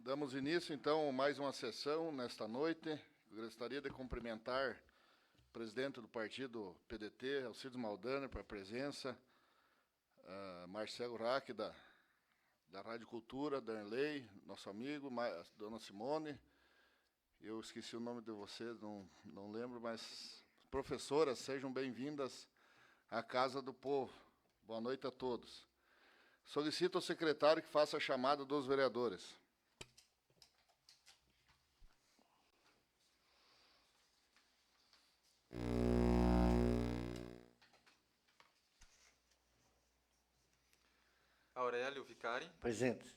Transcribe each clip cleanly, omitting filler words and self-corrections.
Damos início, então, a mais uma sessão nesta noite. Eu gostaria de cumprimentar o presidente do partido PDT, Alcides Maldaner, para a presença, Marcelo Rack, da Rádio Cultura, Darley, nosso amigo, dona Simone. Eu esqueci o nome de vocês, não lembro, mas professoras, sejam bem-vindas à Casa do Povo. Boa noite a todos. Solicito ao secretário que faça a chamada dos vereadores. Aurélio Vicari. Presente.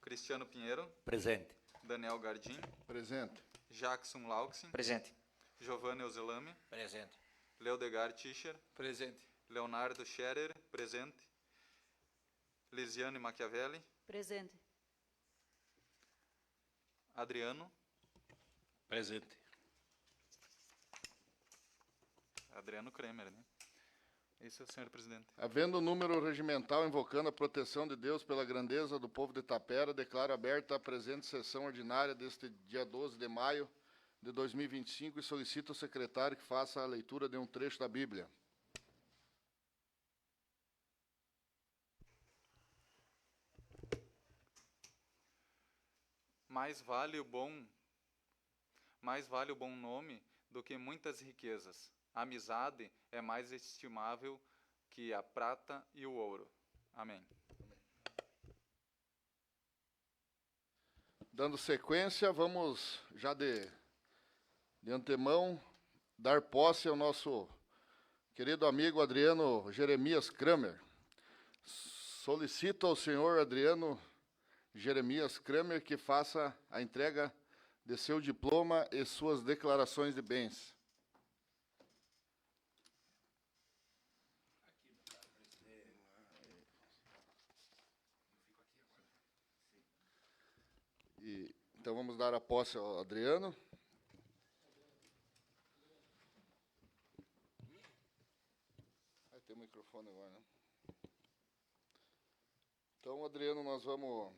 Cristiano Pinheiro. Presente. Daniel Gardim. Presente. Jackson Lauxin. Presente. Giovanni Ozelame. Presente. Leodegar Tischer. Presente. Leonardo Scherer. Presente. Lisiane Machiavelli. Presente. Adriano. Presente. Adriano Kremer, né? Isso, senhor presidente. Havendo o número regimental invocando a proteção de Deus pela grandeza do povo de Itapera, declaro aberta a presente sessão ordinária deste dia 12 de maio de 2025 e solicito ao secretário que faça a leitura de um trecho da Bíblia. Mais vale o bom nome do que muitas riquezas. A amizade é mais estimável que a prata e o ouro. Amém. Dando sequência, vamos já de antemão dar posse ao nosso querido amigo Adriano Jeremias Kramer. Solicito ao senhor Adriano Jeremias Kramer que faça a entrega de seu diploma e suas declarações de bens. Então vamos dar a posse ao Adriano. Vai ter o microfone agora, né? Então, Adriano, nós vamos...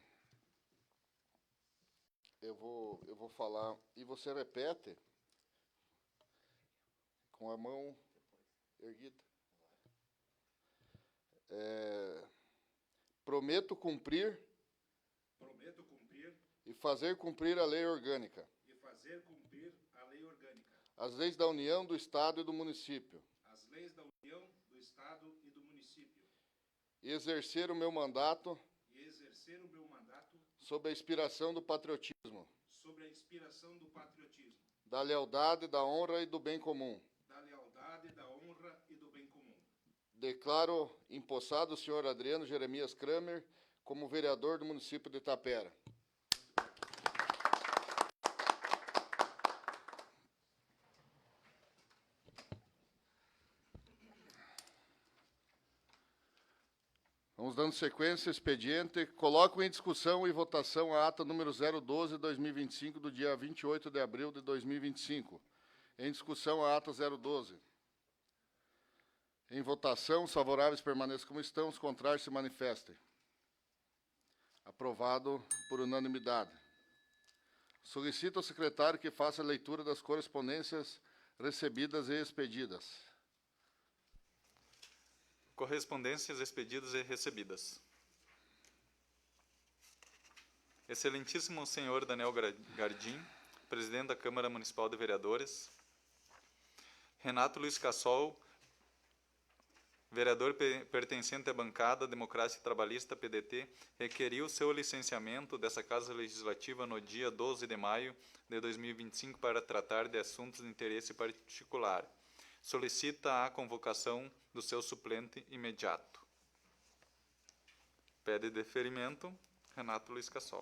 Eu vou falar e você repete com a mão erguida. Prometo cumprir e fazer cumprir a lei orgânica. As leis da União, do Estado e do município. E exercer o meu mandato. Sob a inspiração do patriotismo. Da lealdade, da honra e do bem comum. Declaro empossado o senhor Adriano Jeremias Kramer como vereador do município de Itapera. Vamos dando sequência, expediente. Coloco em discussão e votação a ata número 012/2025, do dia 28 de abril de 2025. Em discussão a ata 012. Em votação, os favoráveis permaneçam como estão, os contrários se manifestem. Aprovado por unanimidade. Solicito ao secretário que faça a leitura das correspondências recebidas e expedidas. Correspondências expedidas e recebidas. Excelentíssimo senhor Daniel Gardim, presidente da Câmara Municipal de Vereadores. Renato Luiz Cassol, vereador pertencente à bancada Democracia Trabalhista PDT, requeriu seu licenciamento dessa Casa Legislativa no dia 12 de maio de 2025 para tratar de assuntos de interesse particular. Solicita a convocação do seu suplente imediato. Pede deferimento, Renato Luiz Cassol.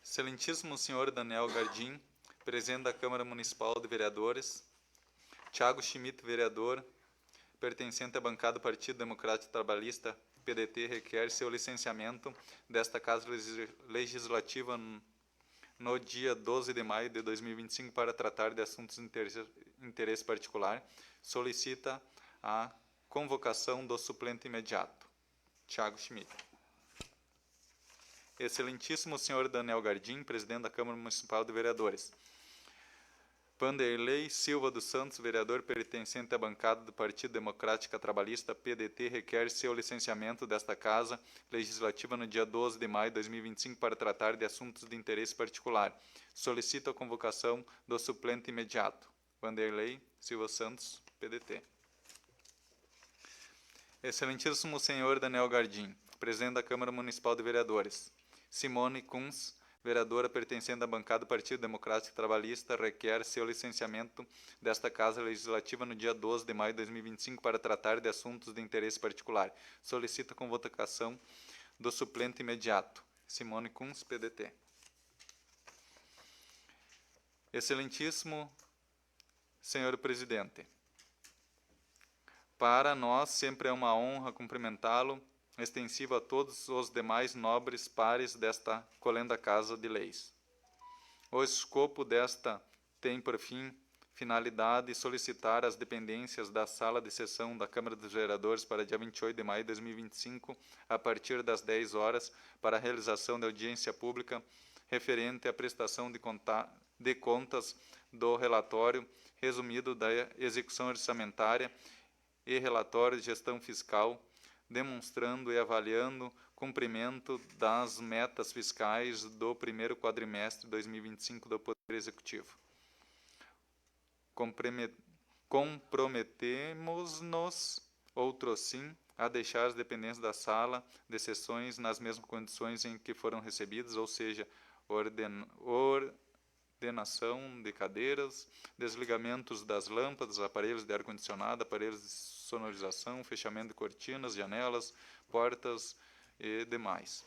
Excelentíssimo senhor Daniel Gardim, presidente da Câmara Municipal de Vereadores. Thiago Schmidt, vereador, pertencente à bancada do Partido Democrático Trabalhista, PDT, requer seu licenciamento desta Casa Legislativa no dia 12 de maio de 2025 para tratar de assuntos de interesse particular, solicita a convocação do suplente imediato. Thiago Schmidt. Excelentíssimo senhor Daniel Gardim, presidente da Câmara Municipal de Vereadores. Vanderlei Silva dos Santos, vereador pertencente à bancada do Partido Democrático Trabalhista, PDT, requer seu licenciamento desta Casa Legislativa no dia 12 de maio de 2025 para tratar de assuntos de interesse particular. Solicito a convocação do suplente imediato. Vanderlei Silva Santos, PDT. Excelentíssimo senhor Daniel Gardim, presidente da Câmara Municipal de Vereadores. Simone Kunz, vereadora pertencente à bancada do Partido Democrático Trabalhista, requer seu licenciamento desta Casa Legislativa no dia 12 de maio de 2025 para tratar de assuntos de interesse particular. Solicita a convocação do suplente imediato. Simone Kunz, PDT. Excelentíssimo senhor presidente, para nós sempre é uma honra cumprimentá-lo, extensivo a todos os demais nobres pares desta colenda Casa de Leis. O escopo desta tem, por fim, finalidade de solicitar as dependências da sala de sessão da Câmara dos Vereadores para dia 28 de maio de 2025, a partir das 10 horas, para a realização de audiência pública referente à prestação de contas do relatório resumido da execução orçamentária e relatório de gestão fiscal, demonstrando e avaliando cumprimento das metas fiscais do primeiro quadrimestre de 2025 do Poder Executivo. Comprometemos-nos, outro sim, a deixar as dependências da sala de sessões nas mesmas condições em que foram recebidas, ou seja, ordenação de cadeiras, desligamentos das lâmpadas, aparelhos de ar-condicionado, aparelhos de sonorização, fechamento de cortinas, janelas, portas e demais.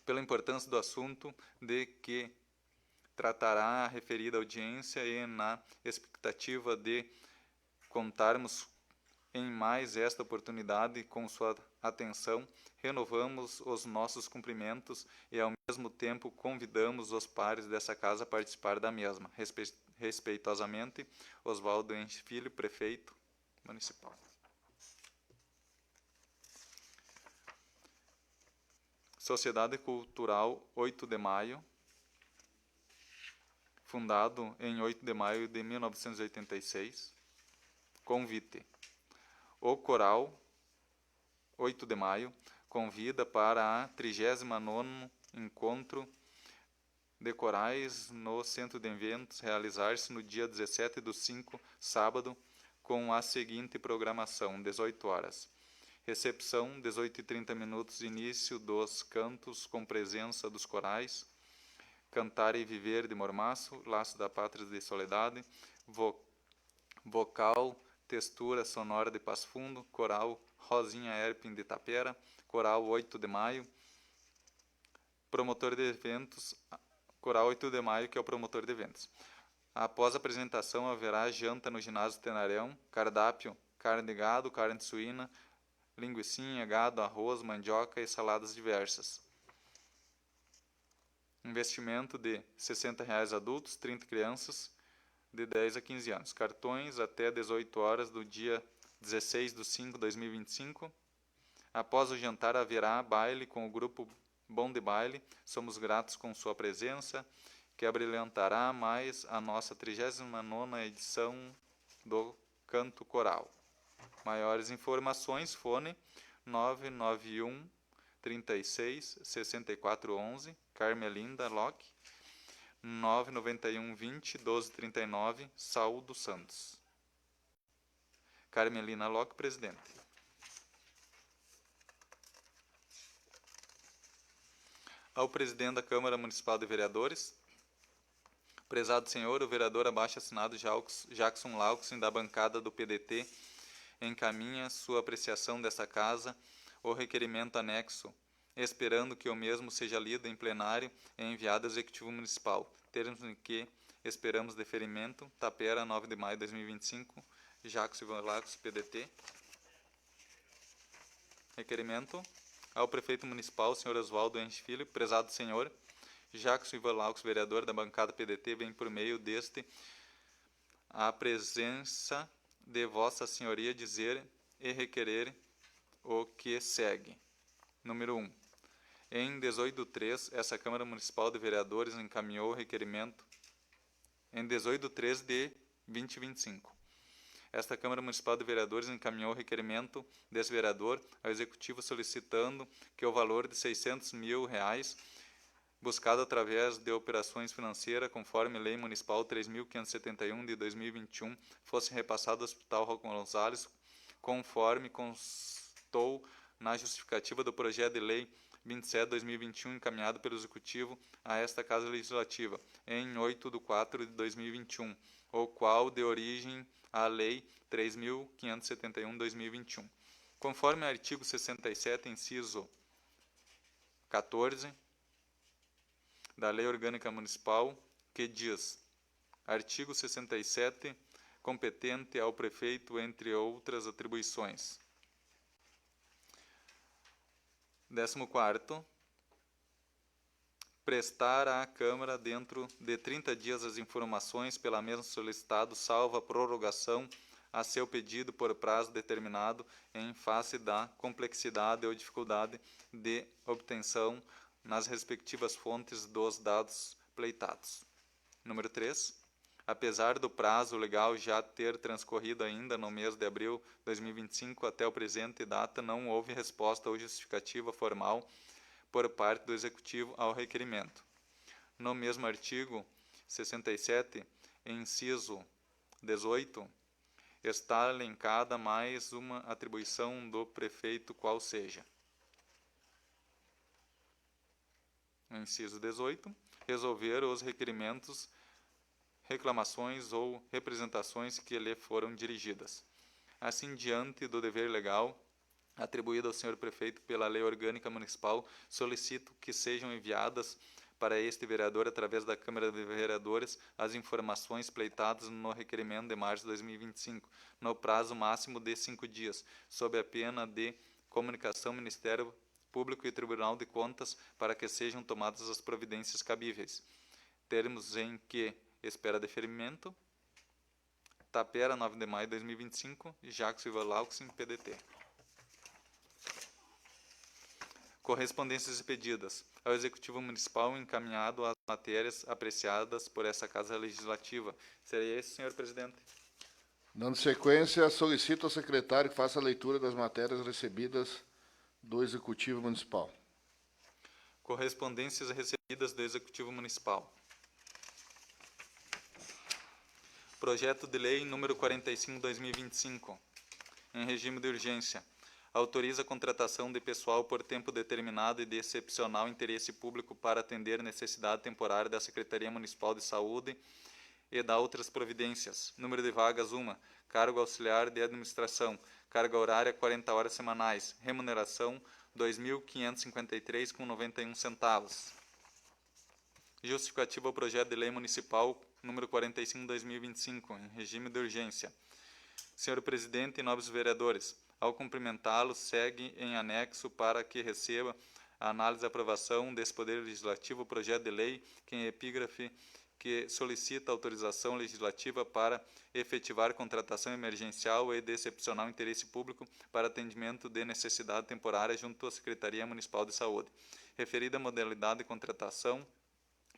Pela importância do assunto de que tratará a referida audiência e na expectativa de contarmos em mais esta oportunidade com sua atenção, renovamos os nossos cumprimentos e, ao mesmo tempo, convidamos os pares dessa casa a participar da mesma. Respeitosamente, Oswaldo Enche Filho, Prefeito Municipal. Sociedade Cultural 8 de Maio, fundado em 8 de maio de 1986. Convite. O Coral 8 de Maio convida para a 39º Encontro de Corais no Centro de Eventos, realizar-se no dia 17/5, sábado, com a seguinte programação: 18 horas. Recepção, 18h30, início dos cantos com presença dos corais, Cantar e Viver de Mormaço, Laço da Pátria de Soledade, vocal, Textura Sonora de Passo Fundo, Coral Rosinha Erpin de Tapera, Coral 8 de Maio, promotor de eventos, Coral 8 de Maio, que é o promotor de eventos. Após a apresentação, haverá janta no ginásio Tenarão, cardápio, carne de gado, carne suína, linguicinha, gado, arroz, mandioca e saladas diversas. Investimento de R$ 60 adultos, 30 crianças, de 10 a 15 anos. Cartões até 18 horas do dia 16/5/2025. Após o jantar haverá baile com o grupo Bom de Baile. Somos gratos com sua presença, que abrilhantará mais a nossa 39ª edição do Canto Coral. Maiores informações, fone 991 36 64 11, Carmelinda Locke, 991 20 12 39, Saúl dos Santos. Carmelina Locke, presidente. Ao presidente da Câmara Municipal de Vereadores, prezado senhor, o vereador abaixo assinado Jackson Laux, da bancada do PDT, encaminha sua apreciação dessa casa, o requerimento anexo, esperando que o mesmo seja lido em plenário e enviado ao Executivo Municipal, termos em que esperamos deferimento. Tapera, 9 de maio de 2025, Jackson Laux, PDT. Requerimento ao Prefeito Municipal, senhor Oswaldo Enche Filho, prezado senhor, Jackson Ivan Laux, vereador da bancada PDT, vem por meio deste a presença de Vossa Senhoria dizer e requerer o que segue. Número 1. Em 18/3, essa Câmara Municipal de Vereadores encaminhou o requerimento em 18/3 de 2025. Esta Câmara Municipal de Vereadores encaminhou o requerimento desse vereador ao Executivo solicitando que o valor de R$600 mil buscado através de operações financeiras, conforme Lei Municipal 3.571 de 2021, fosse repassado ao Hospital Rocco Gonzalez, conforme constou na justificativa do projeto de Lei 27/2021, encaminhado pelo Executivo a esta Casa Legislativa, em 8/4/2021, o qual deu origem à Lei 3.571/2021. Conforme o artigo 67, inciso 14, da Lei Orgânica Municipal, que diz: artigo 67, competente ao prefeito, entre outras atribuições. 14º, prestar à Câmara, dentro de 30 dias, as informações pela mesma solicitado, salvo a prorrogação a seu pedido por prazo determinado, em face da complexidade ou dificuldade de obtenção nas respectivas fontes dos dados pleitados. Número 3. Apesar do prazo legal já ter transcorrido ainda no mês de abril de 2025, até o presente data não houve resposta ou justificativa formal por parte do Executivo ao requerimento. No mesmo artigo 67, inciso 18, está elencada mais uma atribuição do prefeito, qual seja: inciso 18, resolver os requerimentos, reclamações ou representações que lhe foram dirigidas. Assim, diante do dever legal atribuído ao senhor prefeito pela Lei Orgânica Municipal, solicito que sejam enviadas para este vereador, através da Câmara de Vereadores, as informações pleitadas no requerimento de março de 2025, no prazo máximo de 5 dias, sob a pena de comunicação ao Ministério Público e Tribunal de Contas, para que sejam tomadas as providências cabíveis. Termos em que espera deferimento: Tapera, 9 de maio de 2025, Jacques Silva Lauxin, PDT. Correspondências expedidas ao Executivo Municipal, encaminhado às matérias apreciadas por essa Casa Legislativa. Seria esse, senhor presidente? Dando sequência, solicito ao secretário que faça a leitura das matérias recebidas do Executivo Municipal. Correspondências recebidas do Executivo Municipal. Projeto de Lei número 45/2025, em regime de urgência, autoriza a contratação de pessoal por tempo determinado e de excepcional interesse público para atender necessidade temporária da Secretaria Municipal de Saúde e da outras providências. Número de vagas: 1. Cargo auxiliar de administração. Carga horária: 40 horas semanais. Remuneração: R$ 2.553,91 centavos. Justificativa ao projeto de lei municipal número 45/2025, em regime de urgência. Senhor presidente e nobres vereadores, ao cumprimentá-lo, segue em anexo para que receba a análise e aprovação desse Poder Legislativo o projeto de lei, que em epígrafe que solicita autorização legislativa para efetivar contratação emergencial e de excepcional interesse público para atendimento de necessidade temporária junto à Secretaria Municipal de Saúde. Referida modalidade de contratação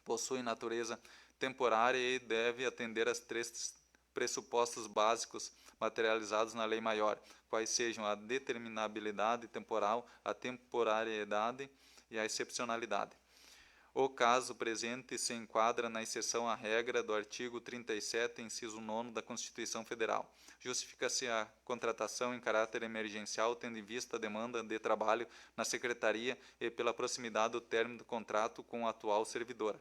possui natureza temporária e deve atender às 3 pressupostos básicos materializados na lei maior, quais sejam a determinabilidade temporal, a temporariedade e a excepcionalidade. O caso presente se enquadra na exceção à regra do artigo 37, inciso 9 da Constituição Federal. Justifica-se a contratação em caráter emergencial, tendo em vista a demanda de trabalho na Secretaria e pela proximidade do término do contrato com a atual servidora.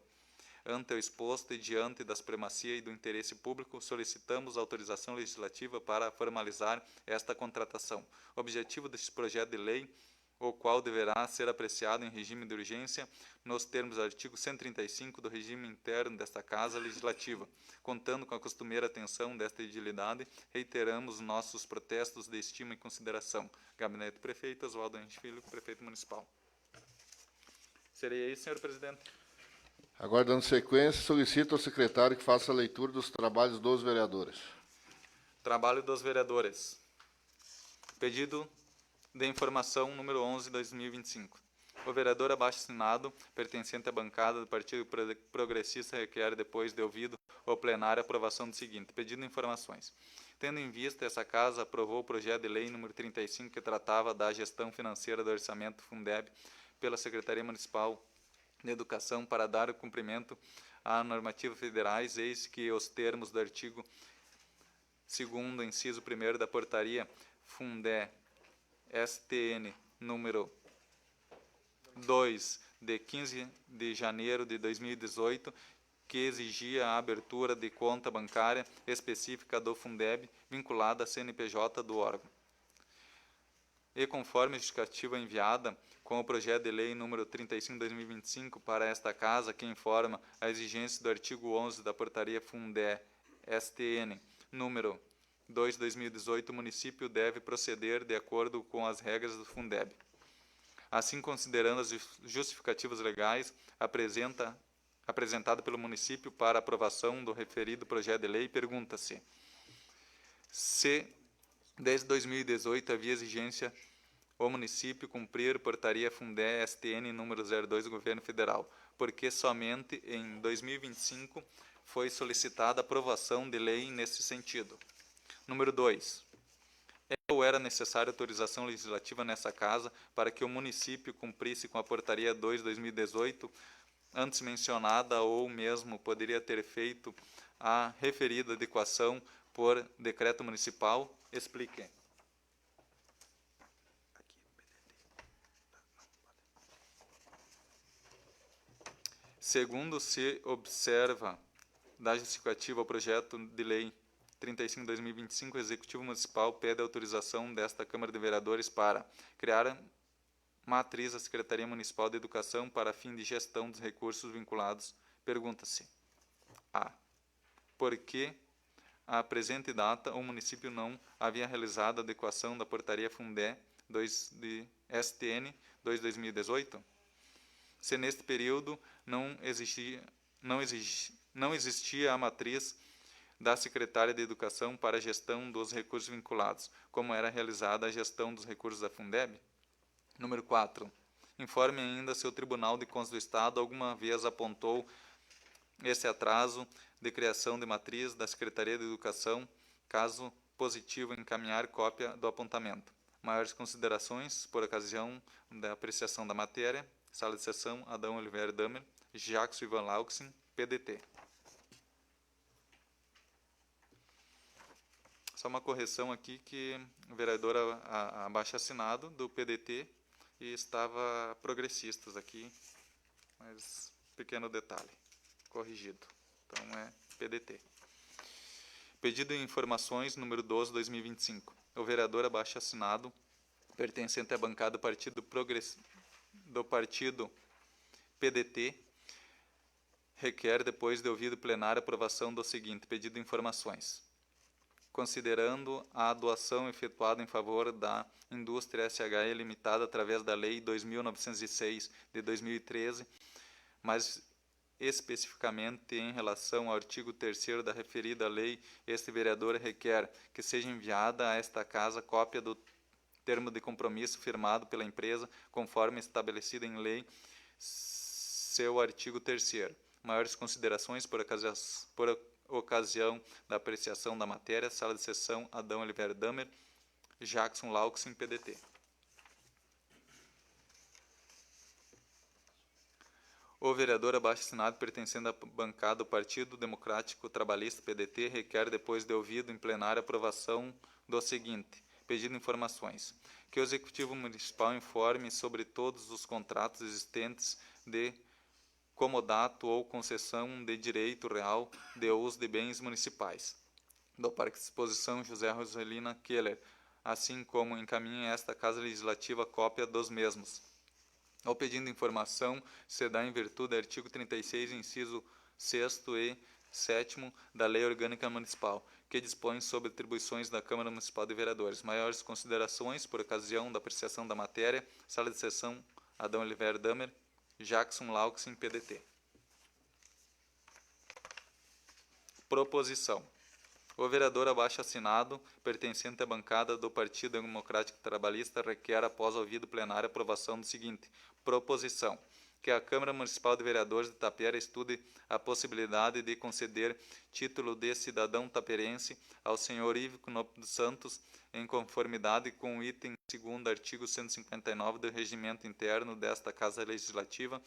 Ante o exposto e diante da supremacia e do interesse público, solicitamos autorização legislativa para formalizar esta contratação. O objetivo deste projeto de lei, o qual deverá ser apreciado em regime de urgência, nos termos do artigo 135 do regime interno desta Casa Legislativa. Contando com a costumeira atenção desta edilidade, reiteramos nossos protestos de estima e consideração. Gabinete do Prefeito, Oswaldo Henrique Filho, Prefeito Municipal. Seria isso, senhor presidente? Agora, dando sequência, solicito ao secretário que faça a leitura dos trabalhos dos vereadores. Trabalho dos vereadores. Pedido de informação número 11/2025. O vereador abaixo-assinado, pertencente à bancada do Partido Progressista, requer, depois de ouvido o plenário, a aprovação do seguinte: pedindo informações. Tendo em vista, essa Casa aprovou o projeto de lei número 35, que tratava da gestão financeira do orçamento Fundeb pela Secretaria Municipal de Educação para dar cumprimento à normativas federais, eis que os termos do artigo 2º, inciso 1º da portaria Fundeb STN número 2, de 15 de janeiro de 2018, que exigia a abertura de conta bancária específica do Fundeb vinculada à CNPJ do órgão. E conforme a justificativa enviada com o projeto de lei número 35/2025 para esta Casa, que informa a exigência do artigo 11 da portaria Fundeb STN número 2/2018, o município deve proceder de acordo com as regras do Fundeb. Assim, considerando as justificativas legais apresentada pelo município para aprovação do referido projeto de lei, pergunta-se se, desde 2018, havia exigência o município cumprir portaria Fundeb STN número 02 do Governo Federal, porque somente em 2025 foi solicitada a aprovação de lei nesse sentido. Número 2. Ou era necessária autorização legislativa nessa Casa para que o município cumprisse com a portaria 2/2018, antes mencionada, ou mesmo poderia ter feito a referida adequação por decreto municipal? Explique. Segundo se observa da justificativa ao projeto de lei 35/2025, o Executivo Municipal pede a autorização desta Câmara de Vereadores para criar matriz da Secretaria Municipal de Educação para fim de gestão dos recursos vinculados. Pergunta-se: a. Por que, à presente data, o município não havia realizado a adequação da portaria Fundeb 2 de STN 2/2018? Se neste período não existia a matriz da Secretaria de Educação para a gestão dos recursos vinculados, como era realizada a gestão dos recursos da Fundeb? Número 4. Informe ainda se o Tribunal de Contas do Estado alguma vez apontou esse atraso de criação de matriz da Secretaria de Educação, caso positivo, encaminhar cópia do apontamento. Maiores considerações por ocasião da apreciação da matéria. Sala de sessão, Adão Oliveira Damer, Jackson Ivan Lauxin, PDT. Só uma correção aqui, que o vereador abaixo-assinado do PDT e estava progressistas aqui, mas pequeno detalhe, corrigido. Então é PDT. Pedido de informações número 12/2025. O vereador abaixo-assinado, pertencente à bancada do Partido PDT, requer, depois de ouvido plenário, aprovação do seguinte: pedido de informações. Considerando a doação efetuada em favor da indústria SHE Limitada através da Lei 2.906 de 2013, mas especificamente em relação ao artigo 3º da referida lei, este vereador requer que seja enviada a esta Casa cópia do termo de compromisso firmado pela empresa, conforme estabelecido em lei, seu artigo 3º. Maiores considerações por ocasião da apreciação da matéria. Sala de sessão, Adão Oliveira Damer, Jackson Lauxin, PDT. O vereador abaixo-assinado, pertencendo à bancada do Partido Democrático Trabalhista, PDT, requer, depois de ouvido em plenário, aprovação do seguinte: pedindo informações. Que o Executivo Municipal informe sobre todos os contratos existentes de comodato ou concessão de direito real de uso de bens municipais do Parque de Exposição José Roselina Keller, assim como encaminhe a esta Casa Legislativa cópia dos mesmos. Ao pedindo informação, se dá em virtude do artigo 36, inciso 6º e 7º da Lei Orgânica Municipal, que dispõe sobre atribuições da Câmara Municipal de Vereadores. Maiores considerações por ocasião da apreciação da matéria. Sala de sessão, Adão Oliveira Damer, Jackson Lauxin, PDT. Proposição. O vereador abaixo assinado, pertencente à bancada do Partido Democrático Trabalhista, requer, após ouvido plenário, a aprovação do seguinte: proposição: que a Câmara Municipal de Vereadores de Tapera estude a possibilidade de conceder título de cidadão taperense ao senhor Ivo Knopp dos Santos, em conformidade com o item 2º, artigo 159 do Regimento Interno desta Casa Legislativa.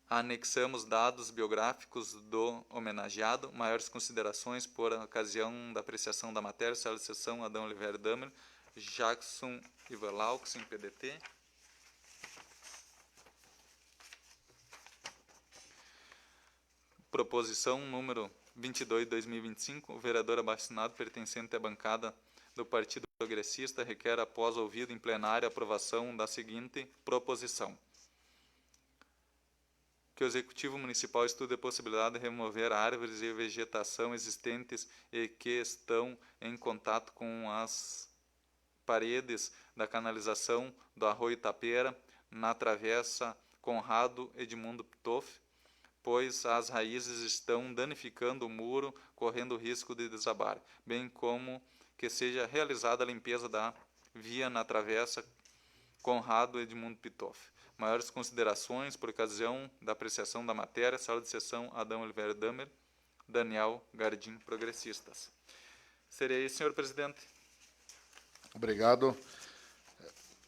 Anexamos dados biográficos do homenageado. Maiores considerações por ocasião da apreciação da matéria. Sala de sessão, Adão Oliveira Damer, Jackson Ivalaux, em PDT. Proposição número 22 de 2025. O vereador abaixo assinado, pertencente à bancada do Partido Progressista, requer, após ouvido em plenário, a aprovação da seguinte proposição: que o Executivo Municipal estude a possibilidade de remover árvores e vegetação existentes e que estão em contato com as paredes da canalização do Arroio Tapera, na travessa Conrado Edmundo Pitoff, pois as raízes estão danificando o muro, correndo risco de desabar, bem como que seja realizada a limpeza da via na travessa Conrado Edmundo Pitoff. Maiores considerações por ocasião da apreciação da matéria. Sala de sessão, Adão Oliveira Damer, Daniel Gardim, Progressistas. Seria isso, senhor presidente. Obrigado.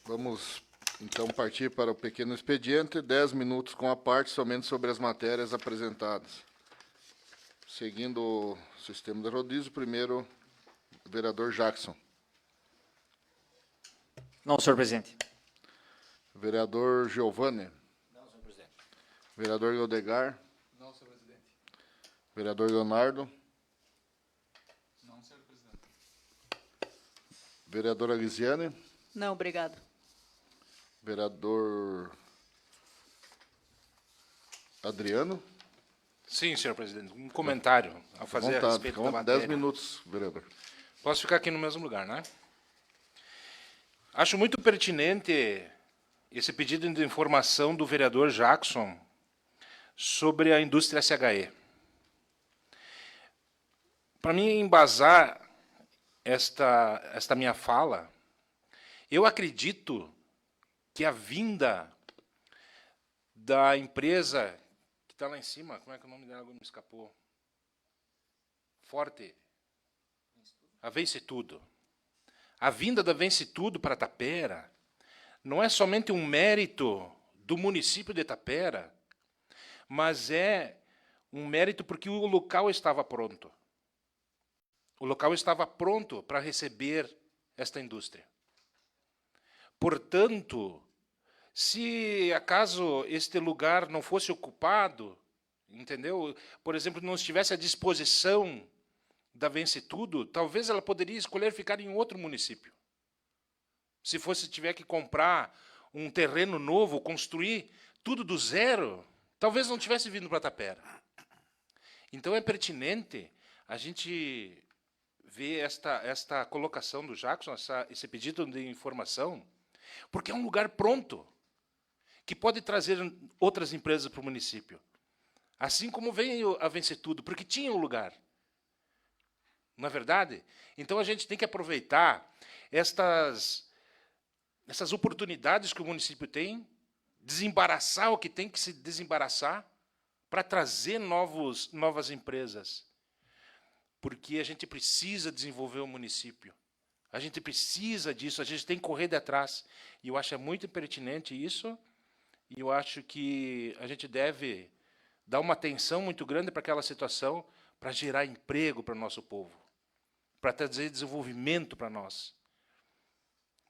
Vamos, então, partir para o pequeno expediente. 10 minutos com a parte somente sobre as matérias apresentadas. Seguindo o sistema de rodízio, primeiro, o vereador Jackson. Não, senhor presidente. Vereador Giovanni. Não, senhor presidente. Vereador Ildegar. Não, senhor presidente. Vereador Leonardo. Não, senhor presidente. Vereadora Lisiane. Não, obrigado. Vereador Adriano. Sim, senhor presidente. Um comentário a fazer a Vontade, respeito da fica matéria. 10 minutos, vereador. Posso ficar aqui no mesmo lugar, né? Acho muito pertinente esse pedido de informação do vereador Jackson sobre a indústria SHE. Para mim embasar esta minha fala, eu acredito que a vinda da empresa que está lá em cima, como é que é o nome dela? Agora me escapou. Forte. A Vence Tudo. A vinda da Vence Tudo para Tapera não é somente um mérito do município de Tapera, mas é um mérito porque o local estava pronto. O local estava pronto para receber esta indústria. Portanto, se acaso este lugar não fosse ocupado, entendeu? Por exemplo, não estivesse à disposição da Vence Tudo, talvez ela poderia escolher ficar em outro município. Se tiver que comprar um terreno novo, construir tudo do zero, talvez não tivesse vindo para Tapera. Então é pertinente a gente ver esta colocação do Jackson, esse pedido de informação, porque é um lugar pronto, que pode trazer outras empresas para o município. Assim como veio a Vence Tudo, porque tinha um lugar. Não é verdade? Então a gente tem que aproveitar essas oportunidades que o município tem, desembaraçar o que tem que se desembaraçar, para trazer novas empresas. Porque a gente precisa desenvolver o município. A gente precisa disso, a gente tem que correr de atrás. E eu acho muito pertinente isso, e eu acho que a gente deve dar uma atenção muito grande para aquela situação, para gerar emprego para o nosso povo, para trazer desenvolvimento para nós.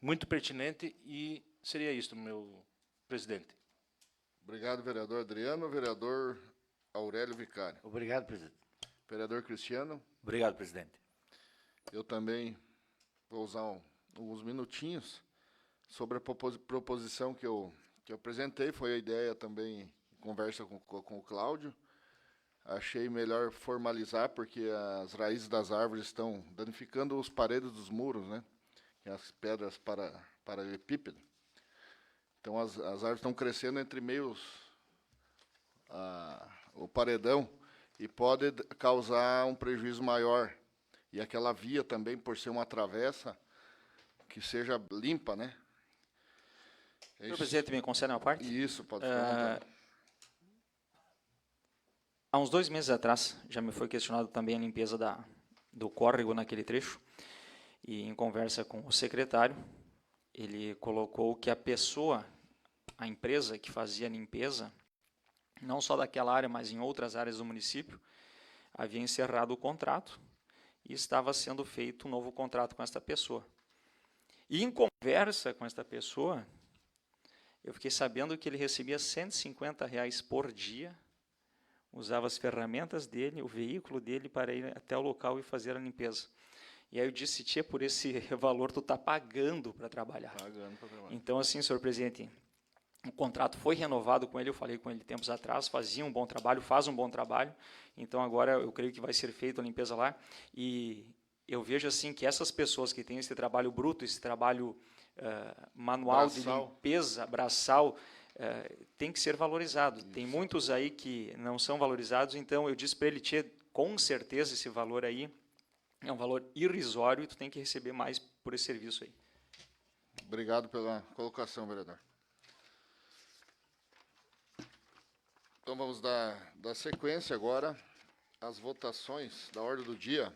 Muito pertinente, e seria isso, meu presidente. Obrigado, vereador Adriano. Vereador Aurélio Vicário. Obrigado, presidente. Vereador Cristiano. Obrigado, presidente. Eu também vou usar alguns minutinhos sobre a proposição que eu apresentei. Foi a ideia também, em conversa com o Cláudio. Achei melhor formalizar, porque as raízes das árvores estão danificando as paredes dos muros, né? As pedras paralelepípedas. Então, as árvores estão crescendo entre meios o paredão, e pode causar um prejuízo maior. E aquela via também, por ser uma travessa, que seja limpa, né? Senhor presidente, me concede uma parte? Isso, pode ficar à vontade. Há uns 2 meses atrás, já me foi questionado também a limpeza do córrego naquele trecho, e em conversa com o secretário, ele colocou que a empresa que fazia a limpeza, não só daquela área, mas em outras áreas do município, havia encerrado o contrato e estava sendo feito um novo contrato com esta pessoa. E em conversa com esta pessoa, eu fiquei sabendo que ele recebia R$150 por dia, usava as ferramentas dele, o veículo dele, para ir até o local e fazer a limpeza. E aí eu disse, tia, por esse valor tu está pagando para trabalhar. Pagando para trabalhar. Então, assim, senhor presidente, o contrato foi renovado com ele, eu falei com ele tempos atrás, fazia um bom trabalho, faz um bom trabalho, então agora eu creio que vai ser feita a limpeza lá, e eu vejo assim que essas pessoas que têm esse trabalho bruto, esse trabalho manual Braçal. de limpeza, braçal, tem que ser valorizado. Isso. Tem muitos aí que não são valorizados, então eu disse para ele, tia, com certeza esse valor aí é um valor irrisório e tu tem que receber mais por esse serviço aí. Obrigado pela colocação, vereador. Então vamos dar sequência agora às votações da ordem do dia.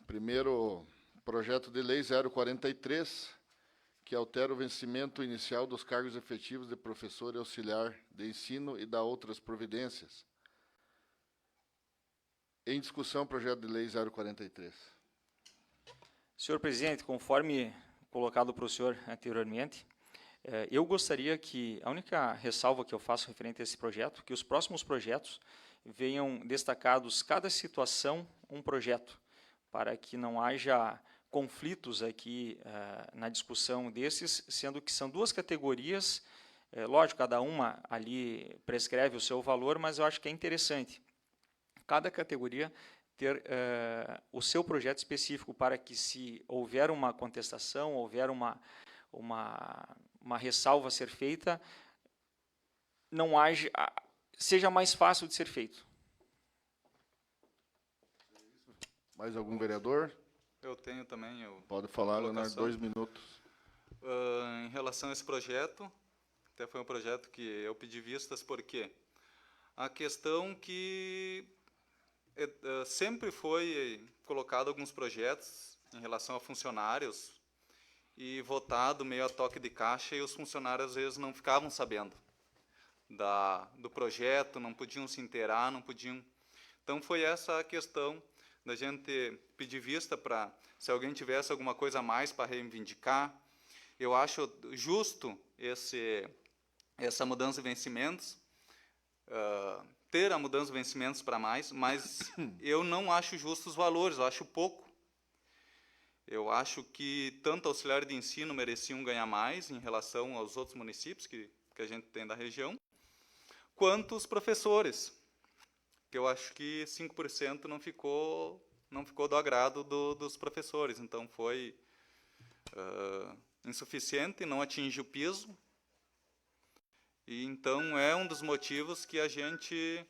Primeiro, projeto de lei 043, que altera o vencimento inicial dos cargos efetivos de professor e auxiliar de ensino e dá outras providências. Em discussão, projeto de lei 043. Senhor presidente, conforme colocado para o senhor anteriormente, eu gostaria que, a única ressalva que eu faço referente a esse projeto, que os próximos projetos venham destacados, cada situação, um projeto, para que não haja conflitos aqui na discussão desses, sendo que são 2 categorias, lógico, cada uma ali prescreve o seu valor, mas eu acho que é interessante cada categoria ter o seu projeto específico para que, se houver uma contestação, houver uma ressalva a ser feita, não haja, seja mais fácil de ser feito. Mais algum vereador? Eu tenho também. Pode falar, Leonardo, 2 minutos. Em relação a esse projeto, até foi um projeto que eu pedi vistas, porque a questão que sempre foi colocado alguns projetos em relação a funcionários e votado meio a toque de caixa, e os funcionários às vezes não ficavam sabendo do projeto, não podiam se inteirar, não podiam. Então foi essa a questão da gente pedir vista para, se alguém tivesse alguma coisa a mais para reivindicar. Eu acho justo essa mudança de vencimentos, ter a mudança de vencimentos para mais, mas eu não acho justos os valores, eu acho pouco. Eu acho que tanto auxiliar de ensino mereciam ganhar mais em relação aos outros municípios que a gente tem da região, quanto os professores, que eu acho que 5% não ficou do agrado dos professores, então foi insuficiente, não atinge o piso. E então é um dos motivos que a gente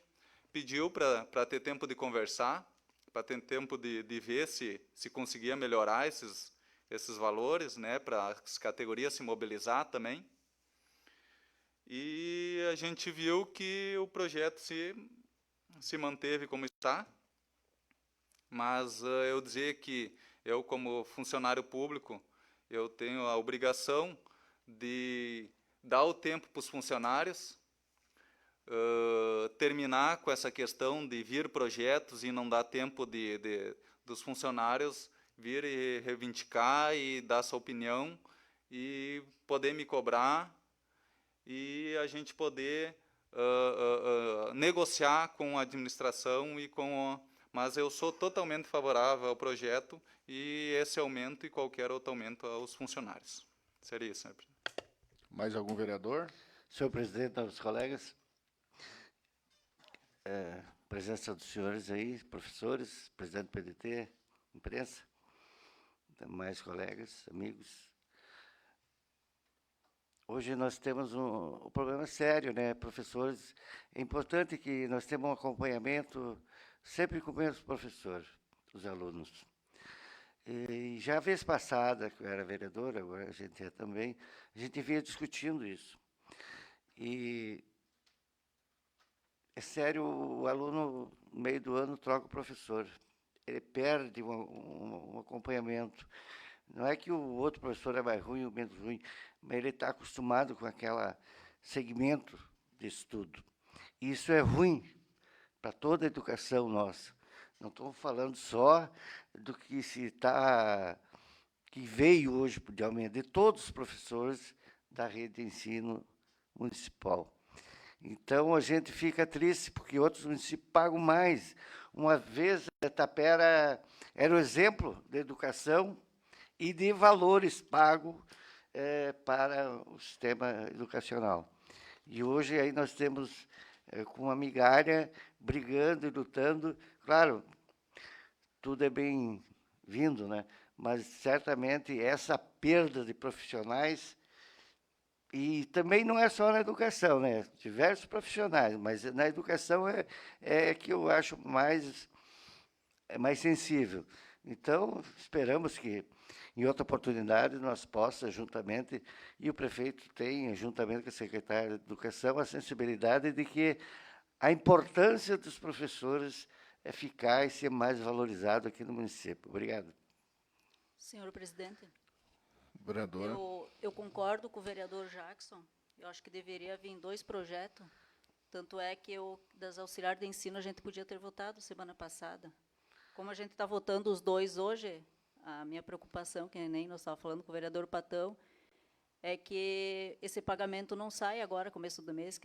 pediu para ter tempo de conversar, para ter tempo de ver se conseguia melhorar esses valores, né, para as categorias se mobilizar também. E a gente viu que o projeto se manteve como está, mas eu dizer que eu, como funcionário público, eu tenho a obrigação de dar o tempo para os funcionários, terminar com essa questão de vir projetos e não dar tempo dos funcionários vir e reivindicar e dar sua opinião e poder me cobrar e a gente poder negociar com a administração mas eu sou totalmente favorável ao projeto e esse aumento e qualquer outro aumento aos funcionários. Seria isso, senhor presidente. Mais algum vereador? Senhor presidente, novos colegas, presença dos senhores aí, professores, presidente do PDT, imprensa, demais colegas, amigos. hoje nós temos um problema sério, né? Professores, é importante que nós temos um acompanhamento sempre com o mesmo professor, os alunos. E já a vez passada, que eu era vereador, agora a gente é também, a gente vinha discutindo isso. E é sério, o aluno, no meio do ano, troca o professor. Ele perde um acompanhamento. Não é que o outro professor é mais ruim ou menos ruim, mas ele está acostumado com aquele segmento de estudo. E isso é ruim para toda a educação nossa. Não estamos falando só do que que veio hoje de aumento de todos os professores da rede de ensino municipal. Então, a gente fica triste, porque outros municípios pagam mais. Uma vez, a Tapera era o exemplo de educação e de valores pagos para o sistema educacional. E hoje aí nós temos, com uma migalha, brigando e lutando. Claro, tudo é bem-vindo, né? Mas, certamente, essa perda de profissionais. E também não é só na educação, né? Diversos profissionais, mas na educação é que eu acho mais sensível. Então, esperamos que, em outra oportunidade, nós possamos, juntamente, e o prefeito tem, juntamente com a secretária de Educação, a sensibilidade de que a importância dos professores é ficar e ser mais valorizado aqui no município. Obrigado. Senhor presidente. Vereadora. Eu concordo com o vereador Jackson. Eu acho que deveria vir 2 projetos. Tanto é que das auxiliares de ensino, a gente podia ter votado semana passada. Como a gente está votando os 2 hoje, a minha preocupação, que nem nós estávamos falando com o vereador Patão, é que esse pagamento não sai agora, começo do mês,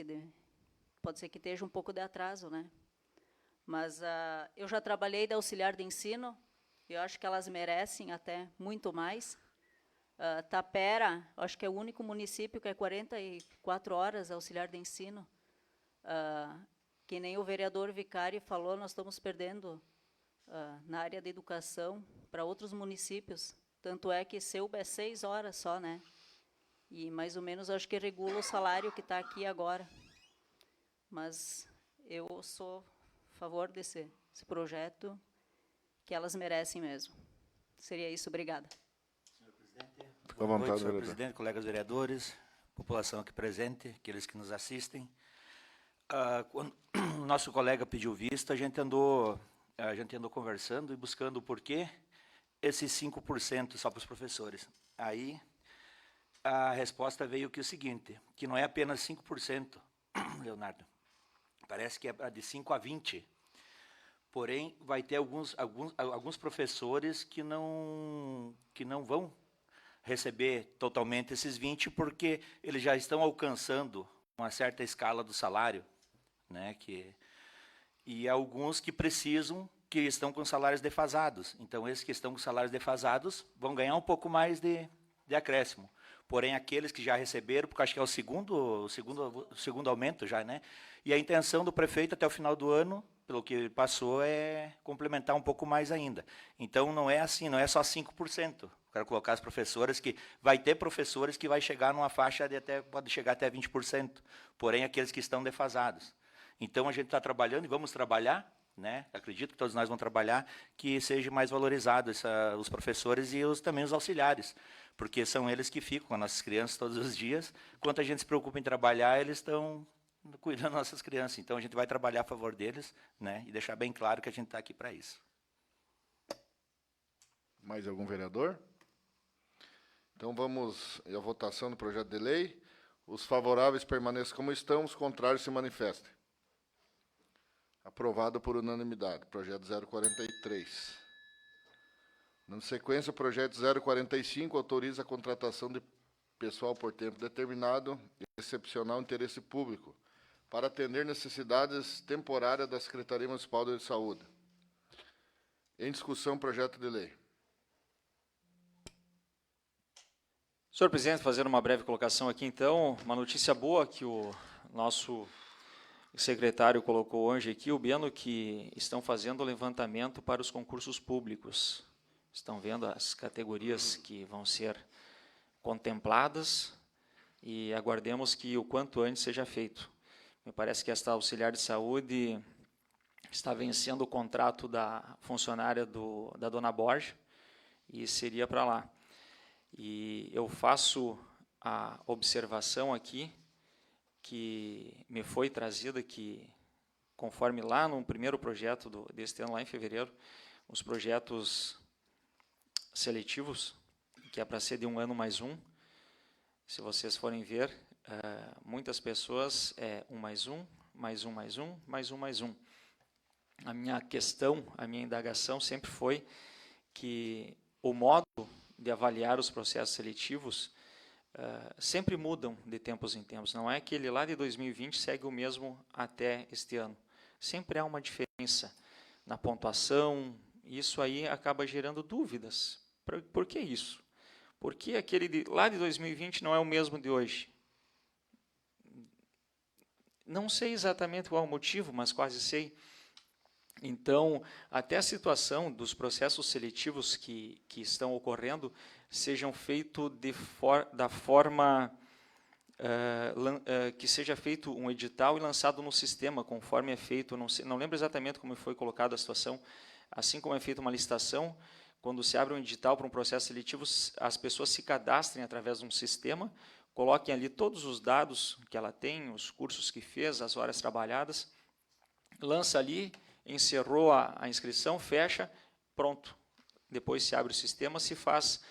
pode ser que esteja um pouco de atraso, né? Mas eu já trabalhei de auxiliar de ensino, eu acho que elas merecem até muito mais. Tapera, acho que é o único município que é 44 horas auxiliar de ensino. Que nem o vereador Vicari falou, nós estamos perdendo na área de educação para outros municípios. Tanto é que Selba é 6 horas só, né? E mais ou menos acho que regula o salário que está aqui agora. Mas eu sou a favor desse projeto, que elas merecem mesmo. Seria isso, obrigada. Fica à Boa vontade, noite, senhor vereador. presidente, colegas vereadores, população aqui presente, aqueles que nos assistem. Quando o nosso colega pediu vista, a gente andou conversando e buscando o porquê esses 5% só para os professores. Aí a resposta veio que o seguinte, que não é apenas 5%, Leonardo, parece que é de 5 a 20%. Porém, vai ter alguns professores que não vão receber totalmente esses 20, porque eles já estão alcançando uma certa escala do salário, né? E alguns que estão com salários defasados. Então, esses que estão com salários defasados vão ganhar um pouco mais de acréscimo. Porém, aqueles que já receberam, porque acho que é o segundo aumento já, né? E a intenção do prefeito até o final do ano, pelo que ele passou, é complementar um pouco mais ainda. Então, não é assim, não é só 5%. Quero colocar as professoras que vai ter professores que vai chegar numa faixa pode chegar até 20%, porém aqueles que estão defasados. Então a gente está trabalhando e vamos trabalhar, né? Acredito que todos nós vamos trabalhar que seja mais valorizado os professores e também os auxiliares, porque são eles que ficam com as nossas crianças todos os dias. Enquanto a gente se preocupa em trabalhar, eles estão cuidando das nossas crianças. Então a gente vai trabalhar a favor deles, né? E deixar bem claro que a gente está aqui para isso. Mais algum vereador? Então, vamos à votação do projeto de lei. Os favoráveis permaneçam como estão, os contrários se manifestem. Aprovado por unanimidade. Projeto 043. Na sequência, o projeto 045 autoriza a contratação de pessoal por tempo determinado e excepcional interesse público para atender necessidades temporárias da Secretaria Municipal de Saúde. Em discussão, projeto de lei. Senhor presidente, fazendo uma breve colocação aqui, então, uma notícia boa que o nosso secretário colocou hoje aqui, o Beno, que estão fazendo o levantamento para os concursos públicos. Estão vendo as categorias que vão ser contempladas e aguardemos que o quanto antes seja feito. Me parece que esta auxiliar de saúde está vencendo o contrato da funcionária da dona Borja e seria para lá. E eu faço a observação aqui que me foi trazida que, conforme lá no primeiro projeto deste ano, lá em fevereiro, os projetos seletivos, que é para ser de 1 ano mais 1, se vocês forem ver, muitas pessoas 1 mais 1, mais 1 mais 1, mais 1 mais 1. A minha questão, a minha indagação sempre foi que o modo de avaliar os processos seletivos sempre mudam de tempos em tempos. Não é que ele lá de 2020 segue o mesmo até este ano. Sempre há uma diferença na pontuação, isso aí acaba gerando dúvidas. Por que isso? Por que aquele lá de 2020 não é o mesmo de hoje? Não sei exatamente qual é o motivo, mas quase sei. Então, até a situação dos processos seletivos que estão ocorrendo sejam feitos da forma que seja feito um edital e lançado no sistema, conforme é feito, não lembro exatamente como foi colocada a situação, assim como é feita uma licitação, quando se abre um edital para um processo seletivo, as pessoas se cadastrem através de um sistema, coloquem ali todos os dados que ela tem, os cursos que fez, as horas trabalhadas, lança ali, encerrou a inscrição, fecha, pronto. Depois se abre o sistema, se faz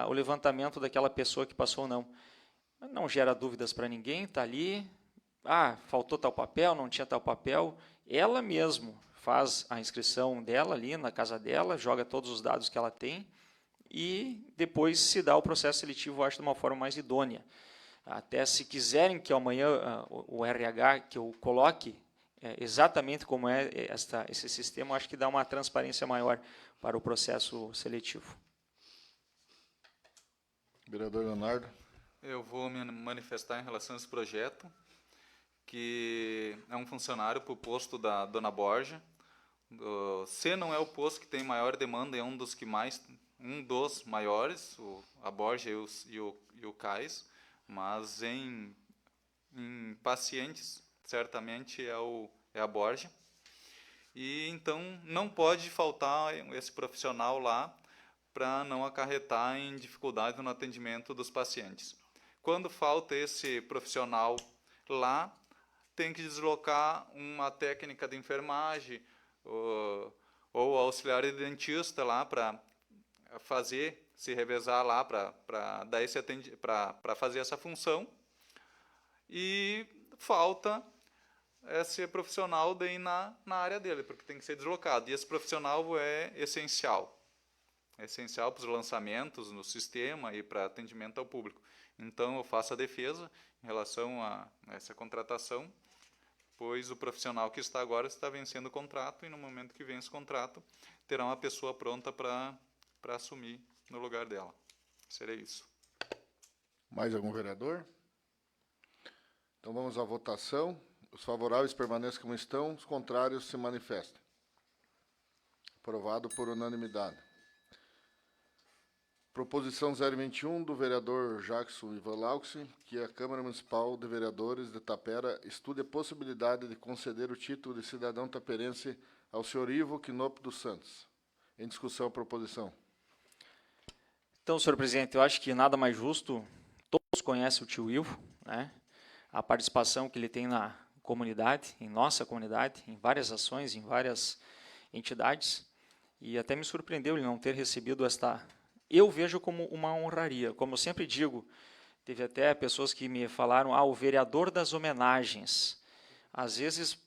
o levantamento daquela pessoa que passou ou não. Não gera dúvidas para ninguém, está ali, faltou tal papel, não tinha tal papel, ela mesmo faz a inscrição dela ali na casa dela, joga todos os dados que ela tem e depois se dá o processo seletivo, eu acho, de uma forma mais idônea. Até se quiserem que amanhã o RH, que eu coloque exatamente como é esse sistema, eu acho que dá uma transparência maior para o processo seletivo. Vereador Leonardo. Eu vou me manifestar em relação a esse projeto, que é um funcionário para o posto da dona Borja. Se não é o posto que tem maior demanda, é um dos maiores, a Borja e o Cais, mas em pacientes, certamente é a Borja. E então não pode faltar esse profissional lá para não acarretar em dificuldade no atendimento dos pacientes. Quando falta esse profissional lá, tem que deslocar uma técnica de enfermagem ou auxiliar de dentista lá para se revezar lá para fazer essa função. E falta esse profissional daí na área dele, porque tem que ser deslocado. E esse profissional é essencial para os lançamentos no sistema e para atendimento ao público. Então, eu faço a defesa em relação a essa contratação, pois o profissional que está agora está vencendo o contrato e no momento que vence o contrato, terá uma pessoa pronta para assumir no lugar dela. Seria isso. Mais algum vereador? Então vamos à votação. Os favoráveis permaneçam como estão, os contrários se manifestem. Aprovado por unanimidade. Proposição 021 do vereador Jackson Ivan Laux, que a Câmara Municipal de Vereadores de Tapera estude a possibilidade de conceder o título de cidadão taperense ao senhor Ivo Quinope dos Santos. Em discussão a proposição. Então, senhor presidente, eu acho que nada mais justo, todos conhecem o tio Ivo, né? A participação que ele tem na comunidade, em nossa comunidade, em várias ações, em várias entidades, e até me surpreendeu ele não ter recebido esta... Eu vejo como uma honraria, como eu sempre digo, teve até pessoas que me falaram, o vereador das homenagens. Às vezes,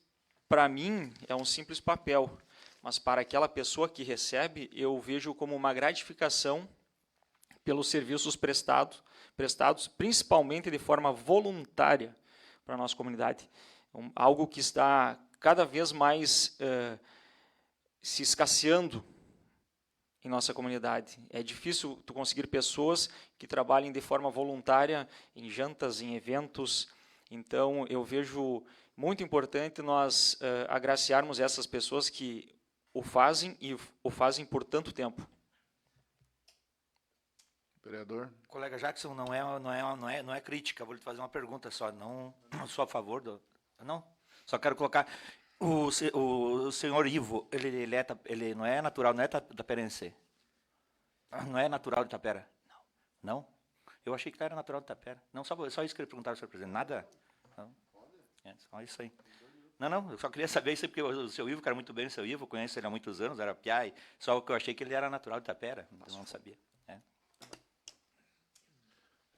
para mim, é um simples papel, mas para aquela pessoa que recebe, eu vejo como uma gratificação pelos serviços prestados, principalmente de forma voluntária para a nossa comunidade. Algo que está cada vez mais se escasseando em nossa comunidade. É difícil tu conseguir pessoas que trabalhem de forma voluntária em jantas, em eventos. Então, eu vejo muito importante nós agraciarmos essas pessoas que o fazem e o fazem por tanto tempo. Vereador. Colega Jackson, não é crítica, vou lhe fazer uma pergunta só, não sou a favor do... Não, só quero colocar... O senhor Ivo, ele não é natural, não é taperense? Não é natural de Tapera? Não? Eu achei que ele era natural de Tapera. Não, só isso que eu ia perguntar ao senhor presidente. Nada? Não? É, só isso aí. Não, eu só queria saber isso aí, porque o seu Ivo, cara, muito bem o seu Ivo, conheço ele há muitos anos, era piá, só que eu achei que ele era natural de Tapera, eu não sabia. É.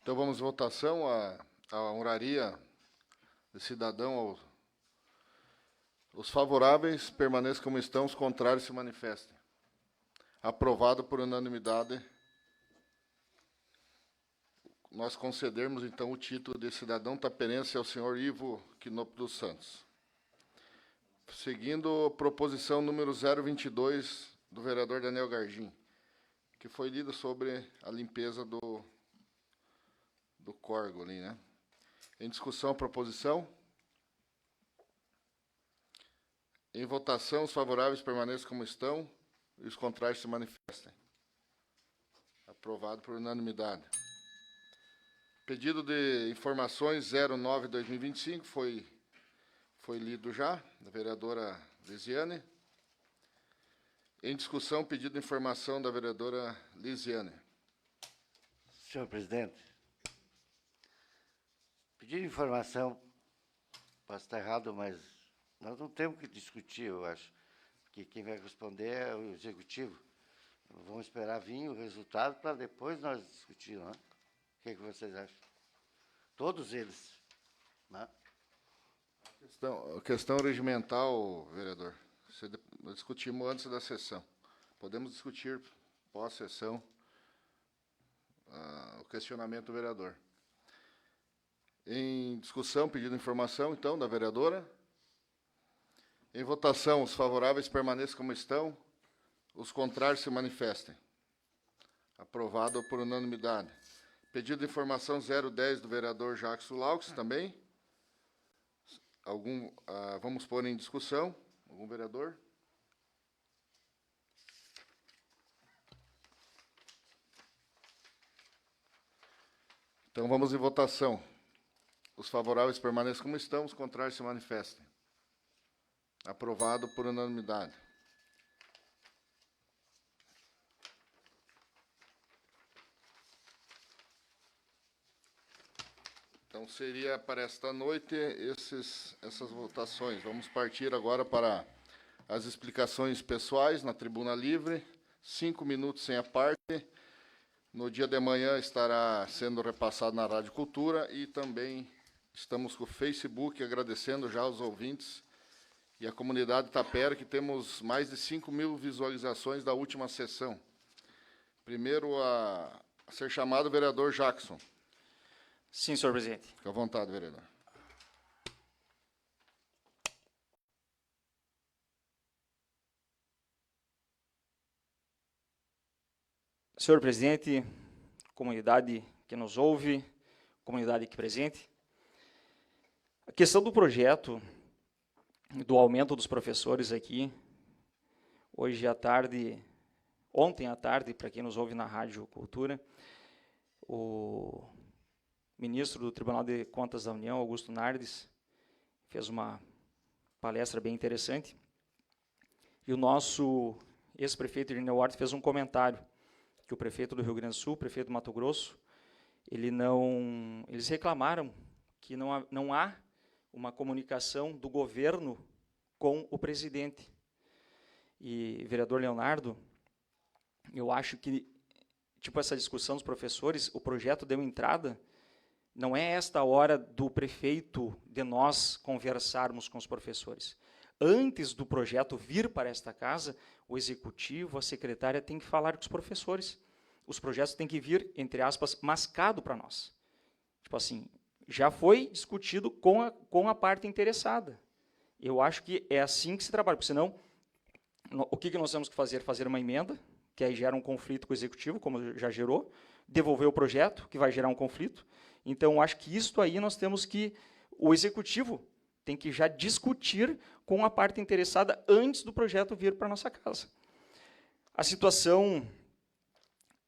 Então vamos à votação. A honraria de cidadão, os favoráveis permaneçam como estão, os contrários se manifestem. Aprovado por unanimidade. Nós concedermos, então, o título de cidadão taperense ao senhor Ivo Quinopo dos Santos. Seguindo a proposição número 022 do vereador Daniel Gardim, que foi lida sobre a limpeza do córrego ali, né? Em discussão a proposição. Em votação, os favoráveis permaneçam como estão e os contrários se manifestem. Aprovado por unanimidade. Pedido de informações 09/2025 foi lido já, da vereadora Lisiane. Em discussão, pedido de informação da vereadora Lisiane. Senhor presidente, pedido de informação, posso estar errado, mas nós não temos que discutir, eu acho, porque quem vai responder é o executivo. Vamos esperar vir o resultado para depois nós discutirmos, né? O que vocês acham? Todos eles. Né? A questão regimental, vereador, nós discutimos antes da sessão. Podemos discutir pós-sessão o questionamento do vereador. Em discussão, pedido de informação, então, da vereadora. Em votação, os favoráveis permaneçam como estão, os contrários se manifestem. Aprovado por unanimidade. Pedido de informação 010 do vereador Jackson Laux também. Vamos pôr em discussão. Algum vereador? Então, vamos em votação. Os favoráveis permaneçam como estão, os contrários se manifestem. Aprovado por unanimidade. Então, seria para esta noite essas votações. Vamos partir agora para as explicações pessoais na tribuna livre. 5 minutos sem a parte. No dia de manhã estará sendo repassado na Rádio Cultura e também estamos com o Facebook agradecendo já aos ouvintes e a comunidade Tapera, que temos mais de 5.000 visualizações da última sessão. Primeiro a ser chamado o vereador Jackson. Sim, senhor presidente. Fique à vontade, vereador. Senhor presidente, comunidade que nos ouve, comunidade aqui presente, a questão do projeto do aumento dos professores aqui, hoje à tarde, ontem à tarde, para quem nos ouve na Rádio Cultura, o ministro do Tribunal de Contas da União, Augusto Nardes, fez uma palestra bem interessante, e o nosso ex-prefeito Irineu Horta fez um comentário, que o prefeito do Rio Grande do Sul, o prefeito do Mato Grosso, eles reclamaram que não há uma comunicação do governo com o presidente. E, vereador Leonardo, eu acho que, essa discussão dos professores, o projeto deu entrada, não é esta hora do prefeito de nós conversarmos com os professores. Antes do projeto vir para esta casa, o executivo, a secretária tem que falar com os professores. Os projetos têm que vir, entre aspas, mascado para nós. Já foi discutido com a parte interessada. Eu acho que é assim que se trabalha, porque senão, o que nós temos que fazer? Fazer uma emenda, que aí gera um conflito com o executivo, como já gerou, devolver o projeto, que vai gerar um conflito. Então, acho que isso aí nós temos que, o executivo tem que já discutir com a parte interessada antes do projeto vir para a nossa casa. A situação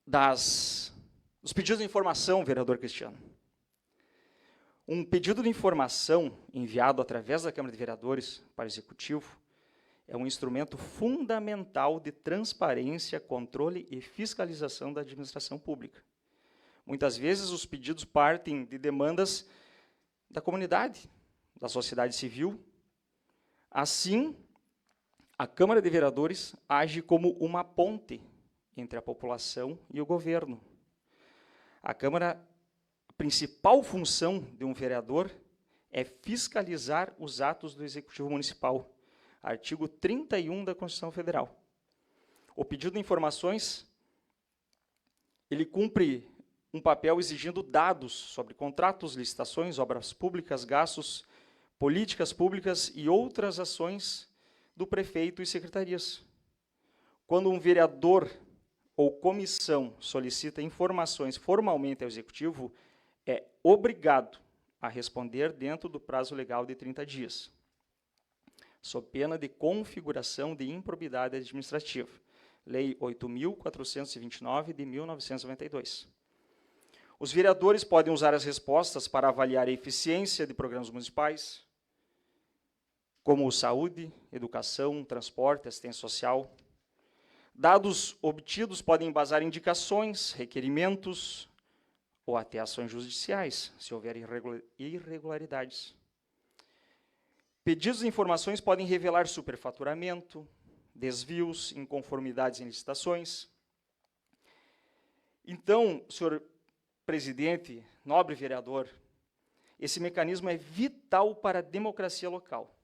dos Os pedidos de informação, vereador Cristiano. Um pedido de informação enviado através da Câmara de Vereadores para o Executivo é um instrumento fundamental de transparência, controle e fiscalização da administração pública. Muitas vezes os pedidos partem de demandas da comunidade, da sociedade civil. Assim, a Câmara de Vereadores age como uma ponte entre a população e o governo. A principal função de um vereador é fiscalizar os atos do Executivo Municipal. Artigo 31 da Constituição Federal. O pedido de informações, ele cumpre um papel exigindo dados sobre contratos, licitações, obras públicas, gastos, políticas públicas e outras ações do prefeito e secretarias. Quando um vereador ou comissão solicita informações formalmente ao Executivo, é obrigado a responder dentro do prazo legal de 30 dias, sob pena de configuração de improbidade administrativa. Lei 8.429, de 1992. Os vereadores podem usar as respostas para avaliar a eficiência de programas municipais, como saúde, educação, transporte, assistência social. Dados obtidos podem embasar indicações, requerimentos ou até ações judiciais, se houver irregularidades. Pedidos de informações podem revelar superfaturamento, desvios, inconformidades em licitações. Então, senhor presidente, nobre vereador, esse mecanismo é vital para a democracia local,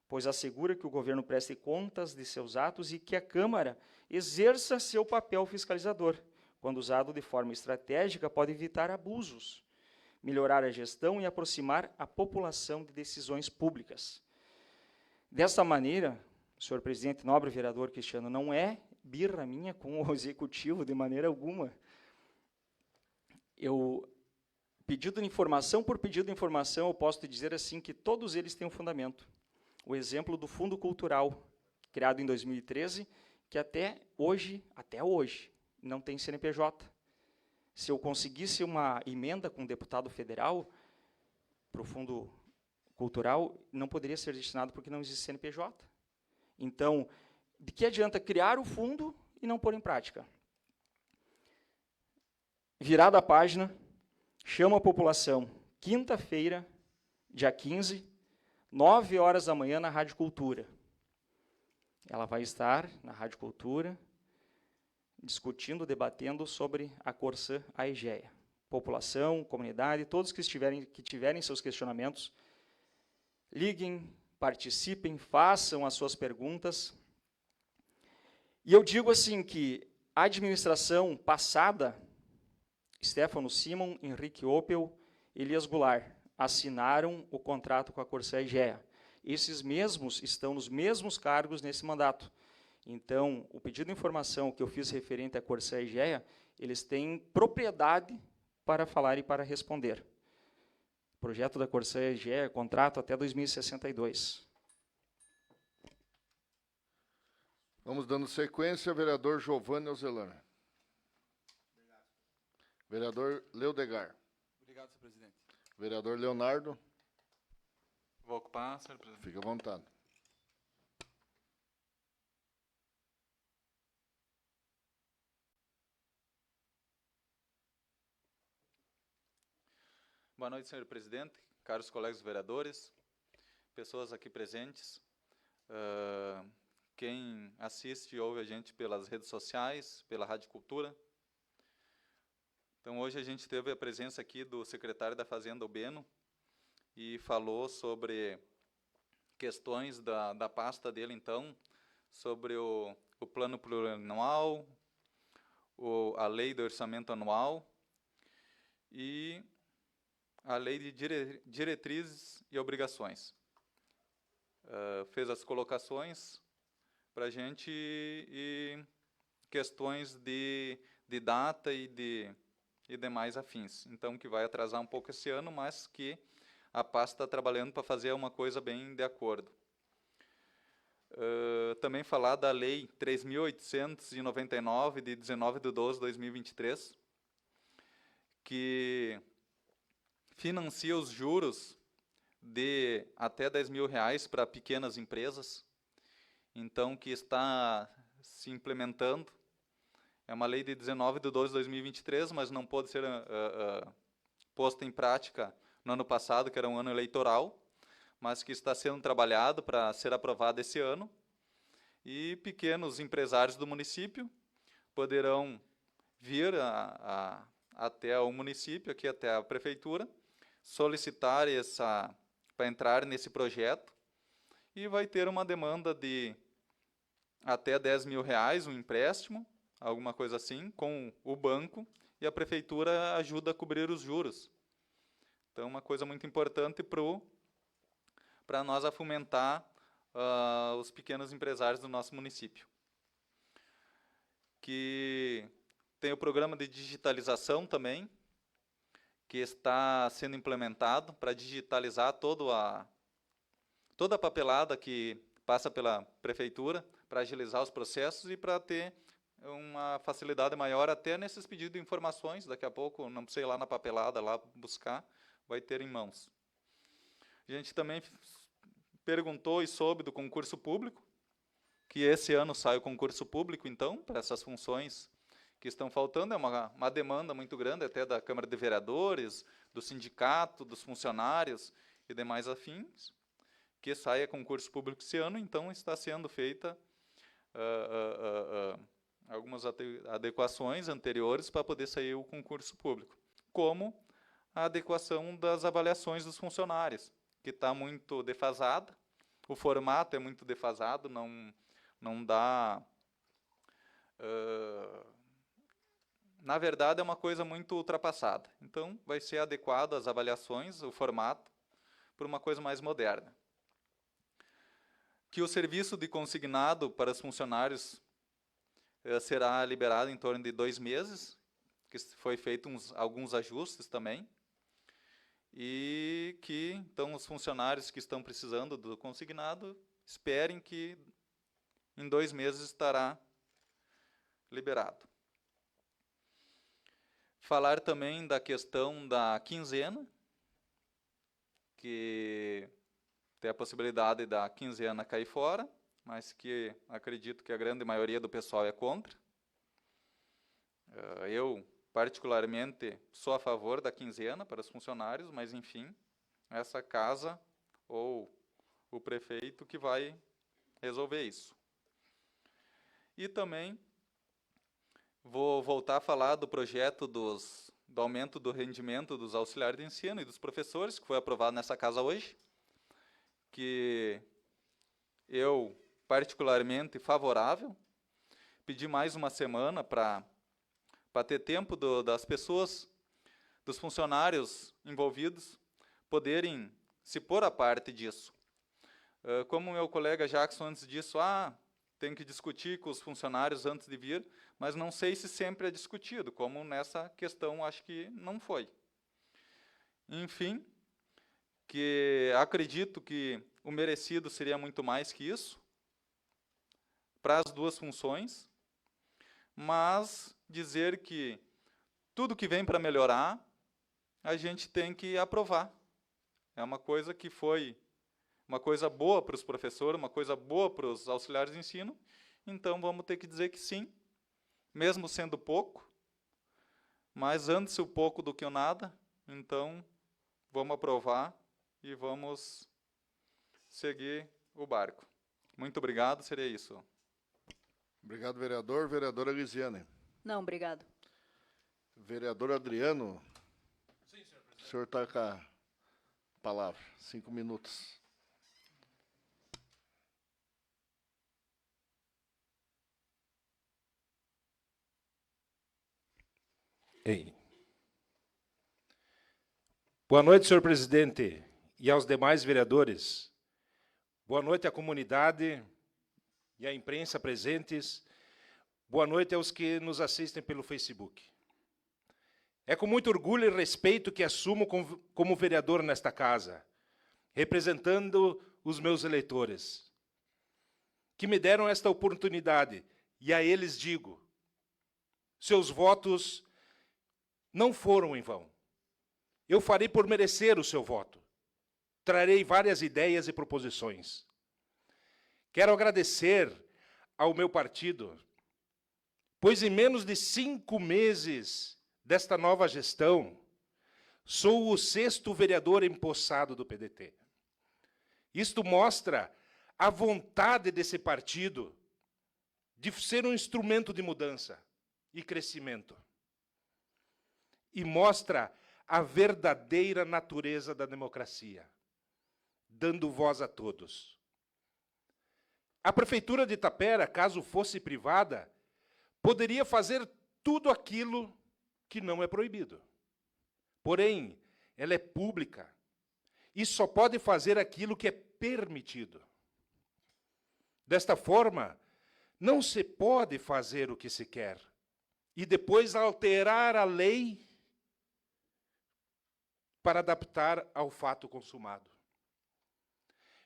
pois assegura que o governo preste contas de seus atos e que a Câmara exerça seu papel fiscalizador. Quando usado de forma estratégica, pode evitar abusos, melhorar a gestão e aproximar a população de decisões públicas. Desta maneira, senhor presidente, nobre vereador Cristiano, não é birra minha com o Executivo de maneira alguma. Pedido de informação por pedido de informação, eu posso te dizer assim que todos eles têm um fundamento. O exemplo do Fundo Cultural, criado em 2013, que até hoje, não tem CNPJ. Se eu conseguisse uma emenda com um deputado federal para o Fundo Cultural, não poderia ser destinado porque não existe CNPJ. Então, de que adianta criar o fundo e não pôr em prática? Virada a página, chamo a população, quinta-feira, dia 15, 9 horas da manhã, na Rádio Cultura. Ela vai estar na Rádio Cultura, discutindo, debatendo sobre a Corsã Aegea. População, comunidade, todos que tiverem seus questionamentos, liguem, participem, façam as suas perguntas. E eu digo assim que a administração passada, Stefano Simon, Henrique Opel, Elias Goulart, assinaram o contrato com a Corsã Aegea. Esses mesmos estão nos mesmos cargos nesse mandato. Então, o pedido de informação que eu fiz referente à Corsã Aegea, eles têm propriedade para falar e para responder. O projeto da Corsã Aegea, contrato até 2062. Vamos dando sequência, vereador Giovanni Ozelano. Vereador Leodegar. Obrigado, senhor presidente. Vereador Leonardo. Vou ocupar, senhor presidente. Fique à vontade. Boa noite, senhor presidente, caros colegas vereadores, pessoas aqui presentes, quem assiste e ouve a gente pelas redes sociais, pela Rádio Cultura. Então, hoje a gente teve a presença aqui do secretário da Fazenda, o Beno, e falou sobre questões da pasta dele, então, sobre o plano plurianual, a lei do orçamento anual e a lei de diretrizes e obrigações. Fez as colocações para a gente e questões de data e demais afins. Então, que vai atrasar um pouco esse ano, mas que a pasta está trabalhando para fazer uma coisa bem de acordo. Também falar da Lei 3.899, de 19 de 12 de 2023, que financia os juros de até R$10.000 para pequenas empresas, então, que está se implementando. É uma lei de 19/12/2023, mas não pôde ser posta em prática no ano passado, que era um ano eleitoral, mas que está sendo trabalhado para ser aprovado esse ano. E pequenos empresários do município poderão vir até o município, aqui até a prefeitura, solicitar para entrar nesse projeto, e vai ter uma demanda de até R$10.000, um empréstimo, alguma coisa assim, com o banco, e a prefeitura ajuda a cobrir os juros. Então, uma coisa muito importante para nós fomentar os pequenos empresários do nosso município. Que tem o programa de digitalização também, que está sendo implementado para digitalizar toda a papelada que passa pela prefeitura, para agilizar os processos e para ter uma facilidade maior até nesses pedidos de informações. Daqui a pouco, não precisa ir lá na papelada, lá buscar, vai ter em mãos. A gente também perguntou e soube do concurso público, que esse ano sai o concurso público, então, para essas funções que estão faltando. É uma demanda muito grande, até da Câmara de Vereadores, do sindicato, dos funcionários e demais afins, que saia concurso público esse ano. Então, está sendo feita algumas adequações anteriores para poder sair o concurso público, como a adequação das avaliações dos funcionários, que está muito defasada, o formato é muito defasado, não dá... na verdade, é uma coisa muito ultrapassada. Então, vai ser adequado as avaliações, o formato, para uma coisa mais moderna. Que o serviço de consignado para os funcionários será liberado em torno de 2 meses, que foi feito alguns ajustes também, e que, então, os funcionários que estão precisando do consignado, esperem que em 2 meses estará liberado. Falar também da questão da quinzena, que tem a possibilidade da quinzena cair fora, mas que acredito que a grande maioria do pessoal é contra. Eu, particularmente, sou a favor da quinzena para os funcionários, mas, enfim, essa casa ou o prefeito que vai resolver isso. E também vou voltar a falar do projeto do aumento do rendimento dos auxiliares de ensino e dos professores, que foi aprovado nessa casa hoje, que eu, particularmente, favorável. Pedi mais uma semana para ter tempo das pessoas, dos funcionários envolvidos, poderem se pôr à parte disso. Como meu colega Jackson antes disso, tem que discutir com os funcionários antes de vir, mas não sei se sempre é discutido, como nessa questão acho que não foi. Enfim, que acredito que o merecido seria muito mais que isso, para as duas funções, mas dizer que tudo que vem para melhorar, a gente tem que aprovar. É uma coisa que foi uma coisa boa para os professores, uma coisa boa para os auxiliares de ensino, então vamos ter que dizer que sim, mesmo sendo pouco, mas antes o pouco do que o nada, então vamos aprovar e vamos seguir o barco. Muito obrigado, seria isso. Obrigado, vereador. Vereadora Lisiane. Não, obrigado. Vereador Adriano. Sim, senhor presidente. O senhor está com a palavra. 5 minutos. Ei. Boa noite, senhor presidente, e aos demais vereadores. Boa noite à comunidade e à imprensa presentes. Boa noite aos que nos assistem pelo Facebook. É com muito orgulho e respeito que assumo como vereador nesta casa, representando os meus eleitores, que me deram esta oportunidade, e a eles digo: seus votos não foram em vão. Eu farei por merecer o seu voto. Trarei várias ideias e proposições. Quero agradecer ao meu partido, pois em menos de 5 meses desta nova gestão, sou o 6º vereador empossado do PDT. Isto mostra a vontade desse partido de ser um instrumento de mudança e crescimento. E mostra a verdadeira natureza da democracia, dando voz a todos. A Prefeitura de Tapera, caso fosse privada, poderia fazer tudo aquilo que não é proibido. Porém, ela é pública e só pode fazer aquilo que é permitido. Desta forma, não se pode fazer o que se quer e depois alterar a lei para adaptar ao fato consumado.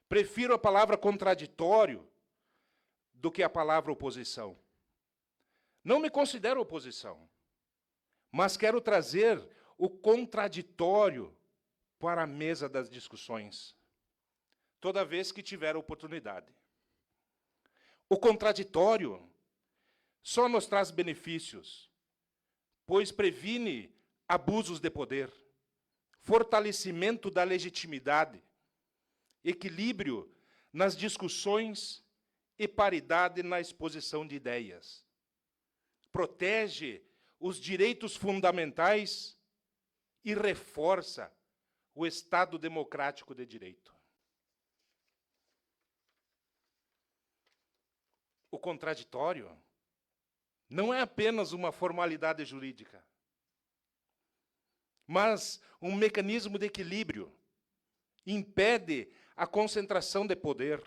Prefiro a palavra contraditório do que a palavra oposição. Não me considero oposição, mas quero trazer o contraditório para a mesa das discussões, toda vez que tiver oportunidade. O contraditório só nos traz benefícios, pois previne abusos de poder, fortalecimento da legitimidade, equilíbrio nas discussões e paridade na exposição de ideias. Protege os direitos fundamentais e reforça o Estado democrático de direito. O contraditório não é apenas uma formalidade jurídica, mas um mecanismo de equilíbrio. Impede a concentração de poder,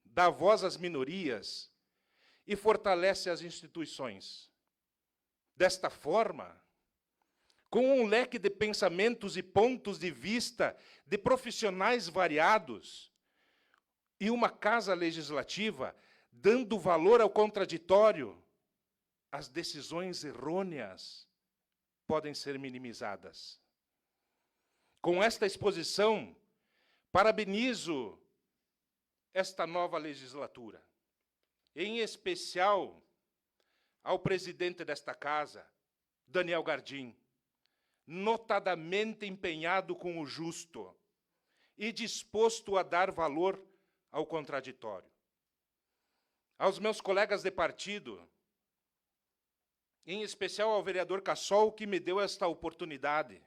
dá voz às minorias e fortalece as instituições. Desta forma, com um leque de pensamentos e pontos de vista de profissionais variados e uma casa legislativa dando valor ao contraditório, as decisões errôneas podem ser minimizadas. Com esta exposição, parabenizo esta nova legislatura, em especial ao presidente desta casa, Daniel Gardim, notadamente empenhado com o justo e disposto a dar valor ao contraditório. Aos meus colegas de partido, em especial ao vereador Cassol, que me deu esta oportunidade,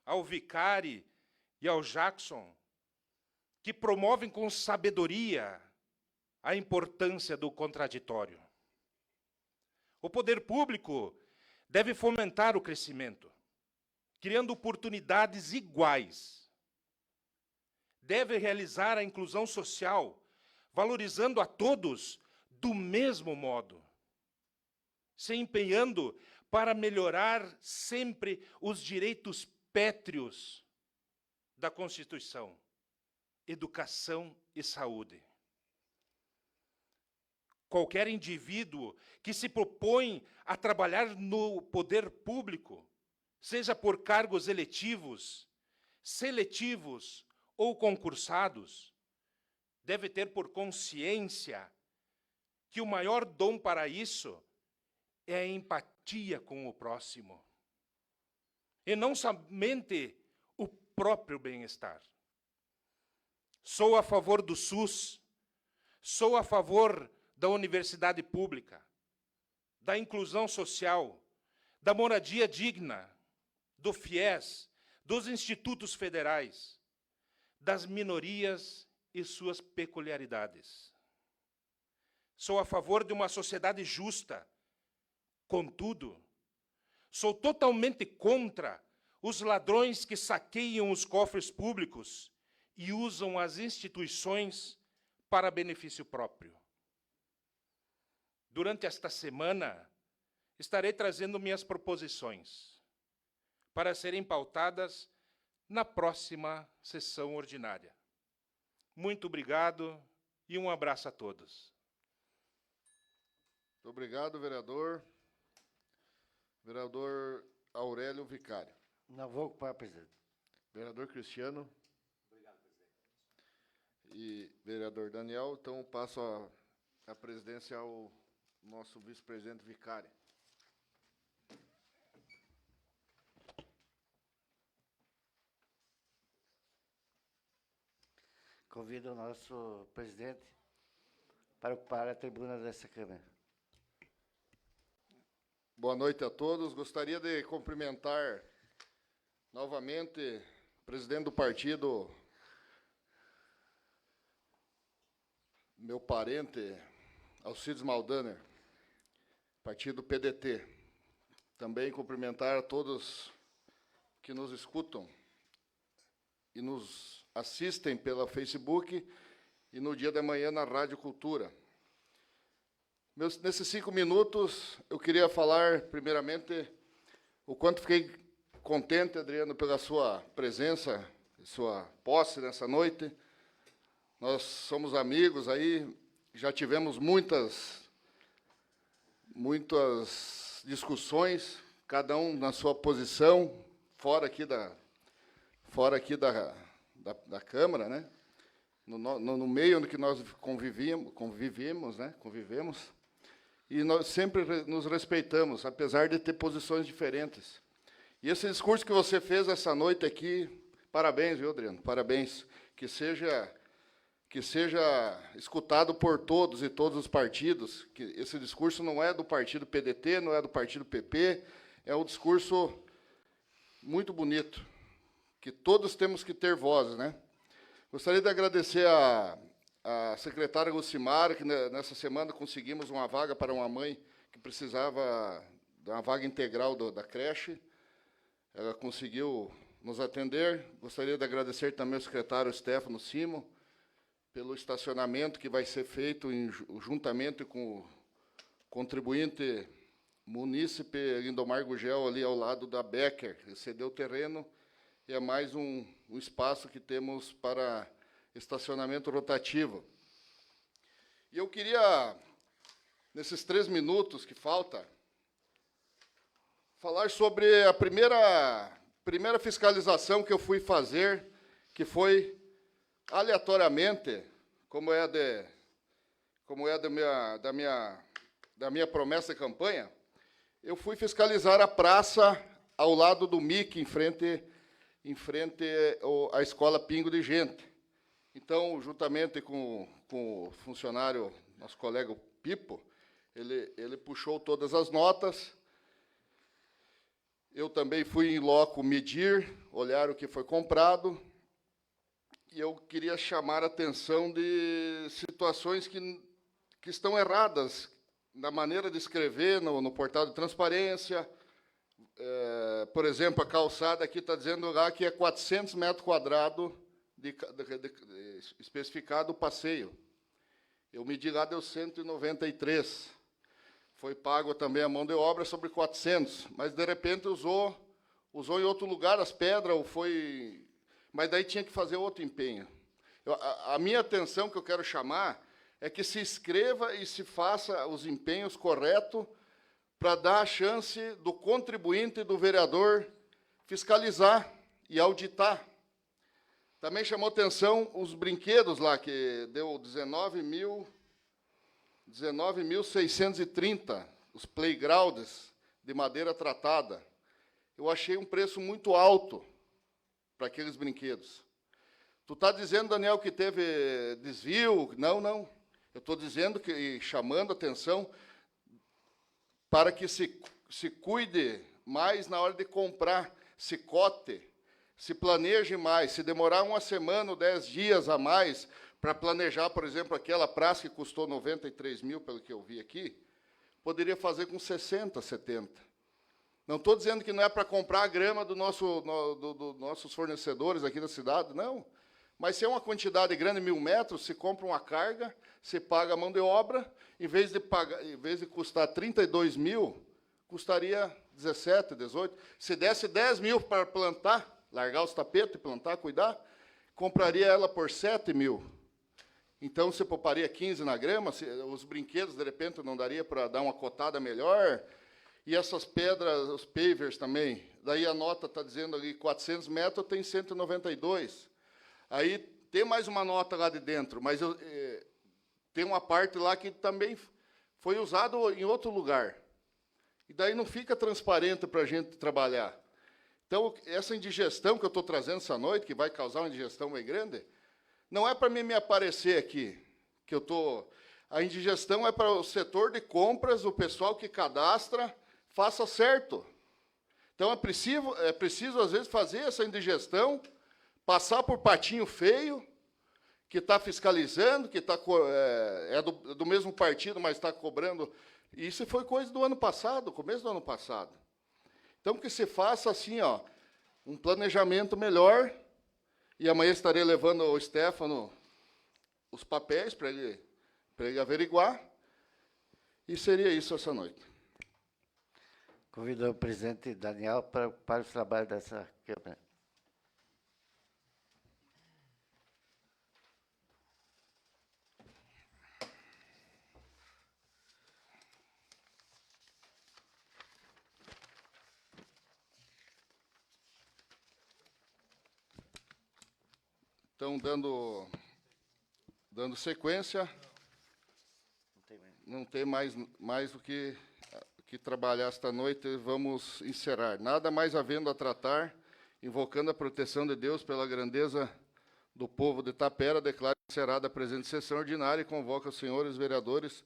ao Vicari e ao Jackson, que promovem com sabedoria a importância do contraditório. O poder público deve fomentar o crescimento, criando oportunidades iguais. Deve realizar a inclusão social, valorizando a todos do mesmo modo, se empenhando para melhorar sempre os direitos pétreos da Constituição, educação e saúde. Qualquer indivíduo que se propõe a trabalhar no poder público, seja por cargos eletivos, seletivos ou concursados, deve ter por consciência que o maior dom para isso é a empatia com o próximo, e não somente o próprio bem-estar. Sou a favor do SUS, sou a favor da universidade pública, da inclusão social, da moradia digna, do FIES, dos institutos federais, das minorias e suas peculiaridades. Sou a favor de uma sociedade justa. Contudo, sou totalmente contra os ladrões que saqueiam os cofres públicos e usam as instituições para benefício próprio. Durante esta semana, estarei trazendo minhas proposições para serem pautadas na próxima sessão ordinária. Muito obrigado e um abraço a todos. Muito obrigado, vereador. Vereador Aurélio Vicário. Não vou ocupar, presidente. Vereador Cristiano. E vereador Daniel. Então, passo a presidência ao nosso vice-presidente Vicário. Convido o nosso presidente para ocupar a tribuna dessa Câmara. Boa noite a todos. Gostaria de cumprimentar novamente o presidente do partido, meu parente, Alcides Maldaner, partido PDT. Também cumprimentar a todos que nos escutam e nos assistem pela Facebook e no dia de amanhã na Rádio Cultura. Nesses 5 minutos, eu queria falar, primeiramente, o quanto fiquei contente, Adriano, pela sua presença, sua posse nessa noite. Nós somos amigos aí, já tivemos muitas discussões, cada um na sua posição, fora aqui da Câmara, né? No meio onde que nós convivemos, e nós sempre nos respeitamos, apesar de ter posições diferentes. E esse discurso que você fez essa noite aqui, parabéns, viu, Adriano? Parabéns. Que seja escutado por todos e todos os partidos, que esse discurso não é do partido PDT, não é do partido PP, é um discurso muito bonito, que todos temos que ter voz, né? Gostaria de agradecer a secretária Lucimara, que nessa semana conseguimos uma vaga para uma mãe que precisava de uma vaga integral da creche. Ela conseguiu nos atender. Gostaria de agradecer também ao secretário Stefano Simo pelo estacionamento que vai ser feito juntamente com o contribuinte munícipe Lindomar Gugel, ali ao lado da Becker. Ele cedeu o terreno e é mais um espaço que temos para estacionamento rotativo. E eu queria, nesses 3 minutos que falta, falar sobre a primeira fiscalização que eu fui fazer, que foi aleatoriamente, como é da minha promessa de campanha, eu fui fiscalizar a praça ao lado do MIC, em frente à Escola Pingo de Gente. Então, juntamente com o funcionário, nosso colega Pipo, ele puxou todas as notas. Eu também fui em loco medir, olhar o que foi comprado, e eu queria chamar a atenção de situações que estão erradas na maneira de escrever no portal de transparência. Por exemplo, a calçada aqui está dizendo lá que é 400 metros quadrados especificado o passeio. Eu medi lá, deu 193. Foi pago também a mão de obra sobre 400, mas, de repente, usou em outro lugar as pedras, mas daí tinha que fazer outro empenho. A minha atenção que eu quero chamar é que se escreva e se faça os empenhos corretos para dar a chance do contribuinte e do vereador fiscalizar e auditar. Também chamou atenção os brinquedos lá, que deu 19.630, os playgrounds de madeira tratada. Eu achei um preço muito alto para aqueles brinquedos. Tu está dizendo, Daniel, que teve desvio? Não, não. Eu estou dizendo e chamando a atenção para que se cuide mais na hora de comprar, se cote, se planeje mais. Se demorar 1 semana ou 10 dias a mais para planejar, por exemplo, aquela praça que custou 93 mil, pelo que eu vi aqui, poderia fazer com 60, 70. Não estou dizendo que não é para comprar a grama dos nossos fornecedores aqui da cidade, não. Mas se é uma quantidade grande, 1.000 metros, se compra uma carga, se paga a mão de obra, em vez de custar 32 mil, custaria 17, 18. Se desse 10 mil para plantar, largar os tapetes, plantar, cuidar, compraria ela por 7 mil. Então, você pouparia 15 na grama, os brinquedos, de repente, não daria para dar uma cotada melhor. E essas pedras, os pavers também, daí a nota está dizendo ali 400 metros, tem 192. Aí tem mais uma nota lá de dentro, mas tem uma parte lá que também foi usado em outro lugar. E daí não fica transparente para a gente trabalhar. Então, essa indigestão que eu estou trazendo essa noite, que vai causar uma indigestão bem grande, não é para mim me aparecer aqui, que eu estou... A indigestão é para o setor de compras, o pessoal que cadastra, faça certo. Então, é preciso, às vezes, fazer essa indigestão, passar por patinho feio, que está fiscalizando, que é do mesmo partido, mas está cobrando. Isso foi coisa do ano passado, começo do ano passado. Então, que se faça assim, ó, um planejamento melhor, e amanhã estarei levando ao Stefano os papéis para ele averiguar, e seria isso essa noite. Convido o presidente Daniel para o trabalho dessa Câmara. Então, dando sequência, não tem mais o que trabalhar esta noite, vamos encerrar. Nada mais havendo a tratar, invocando a proteção de Deus pela grandeza do povo de Tapera, declara encerrada a presente sessão ordinária e convoca os senhores vereadores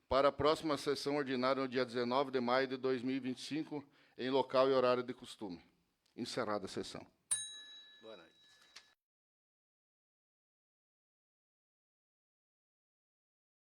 para a próxima sessão ordinária no dia 19 de maio de 2025, em local e horário de costume. Encerrada a sessão.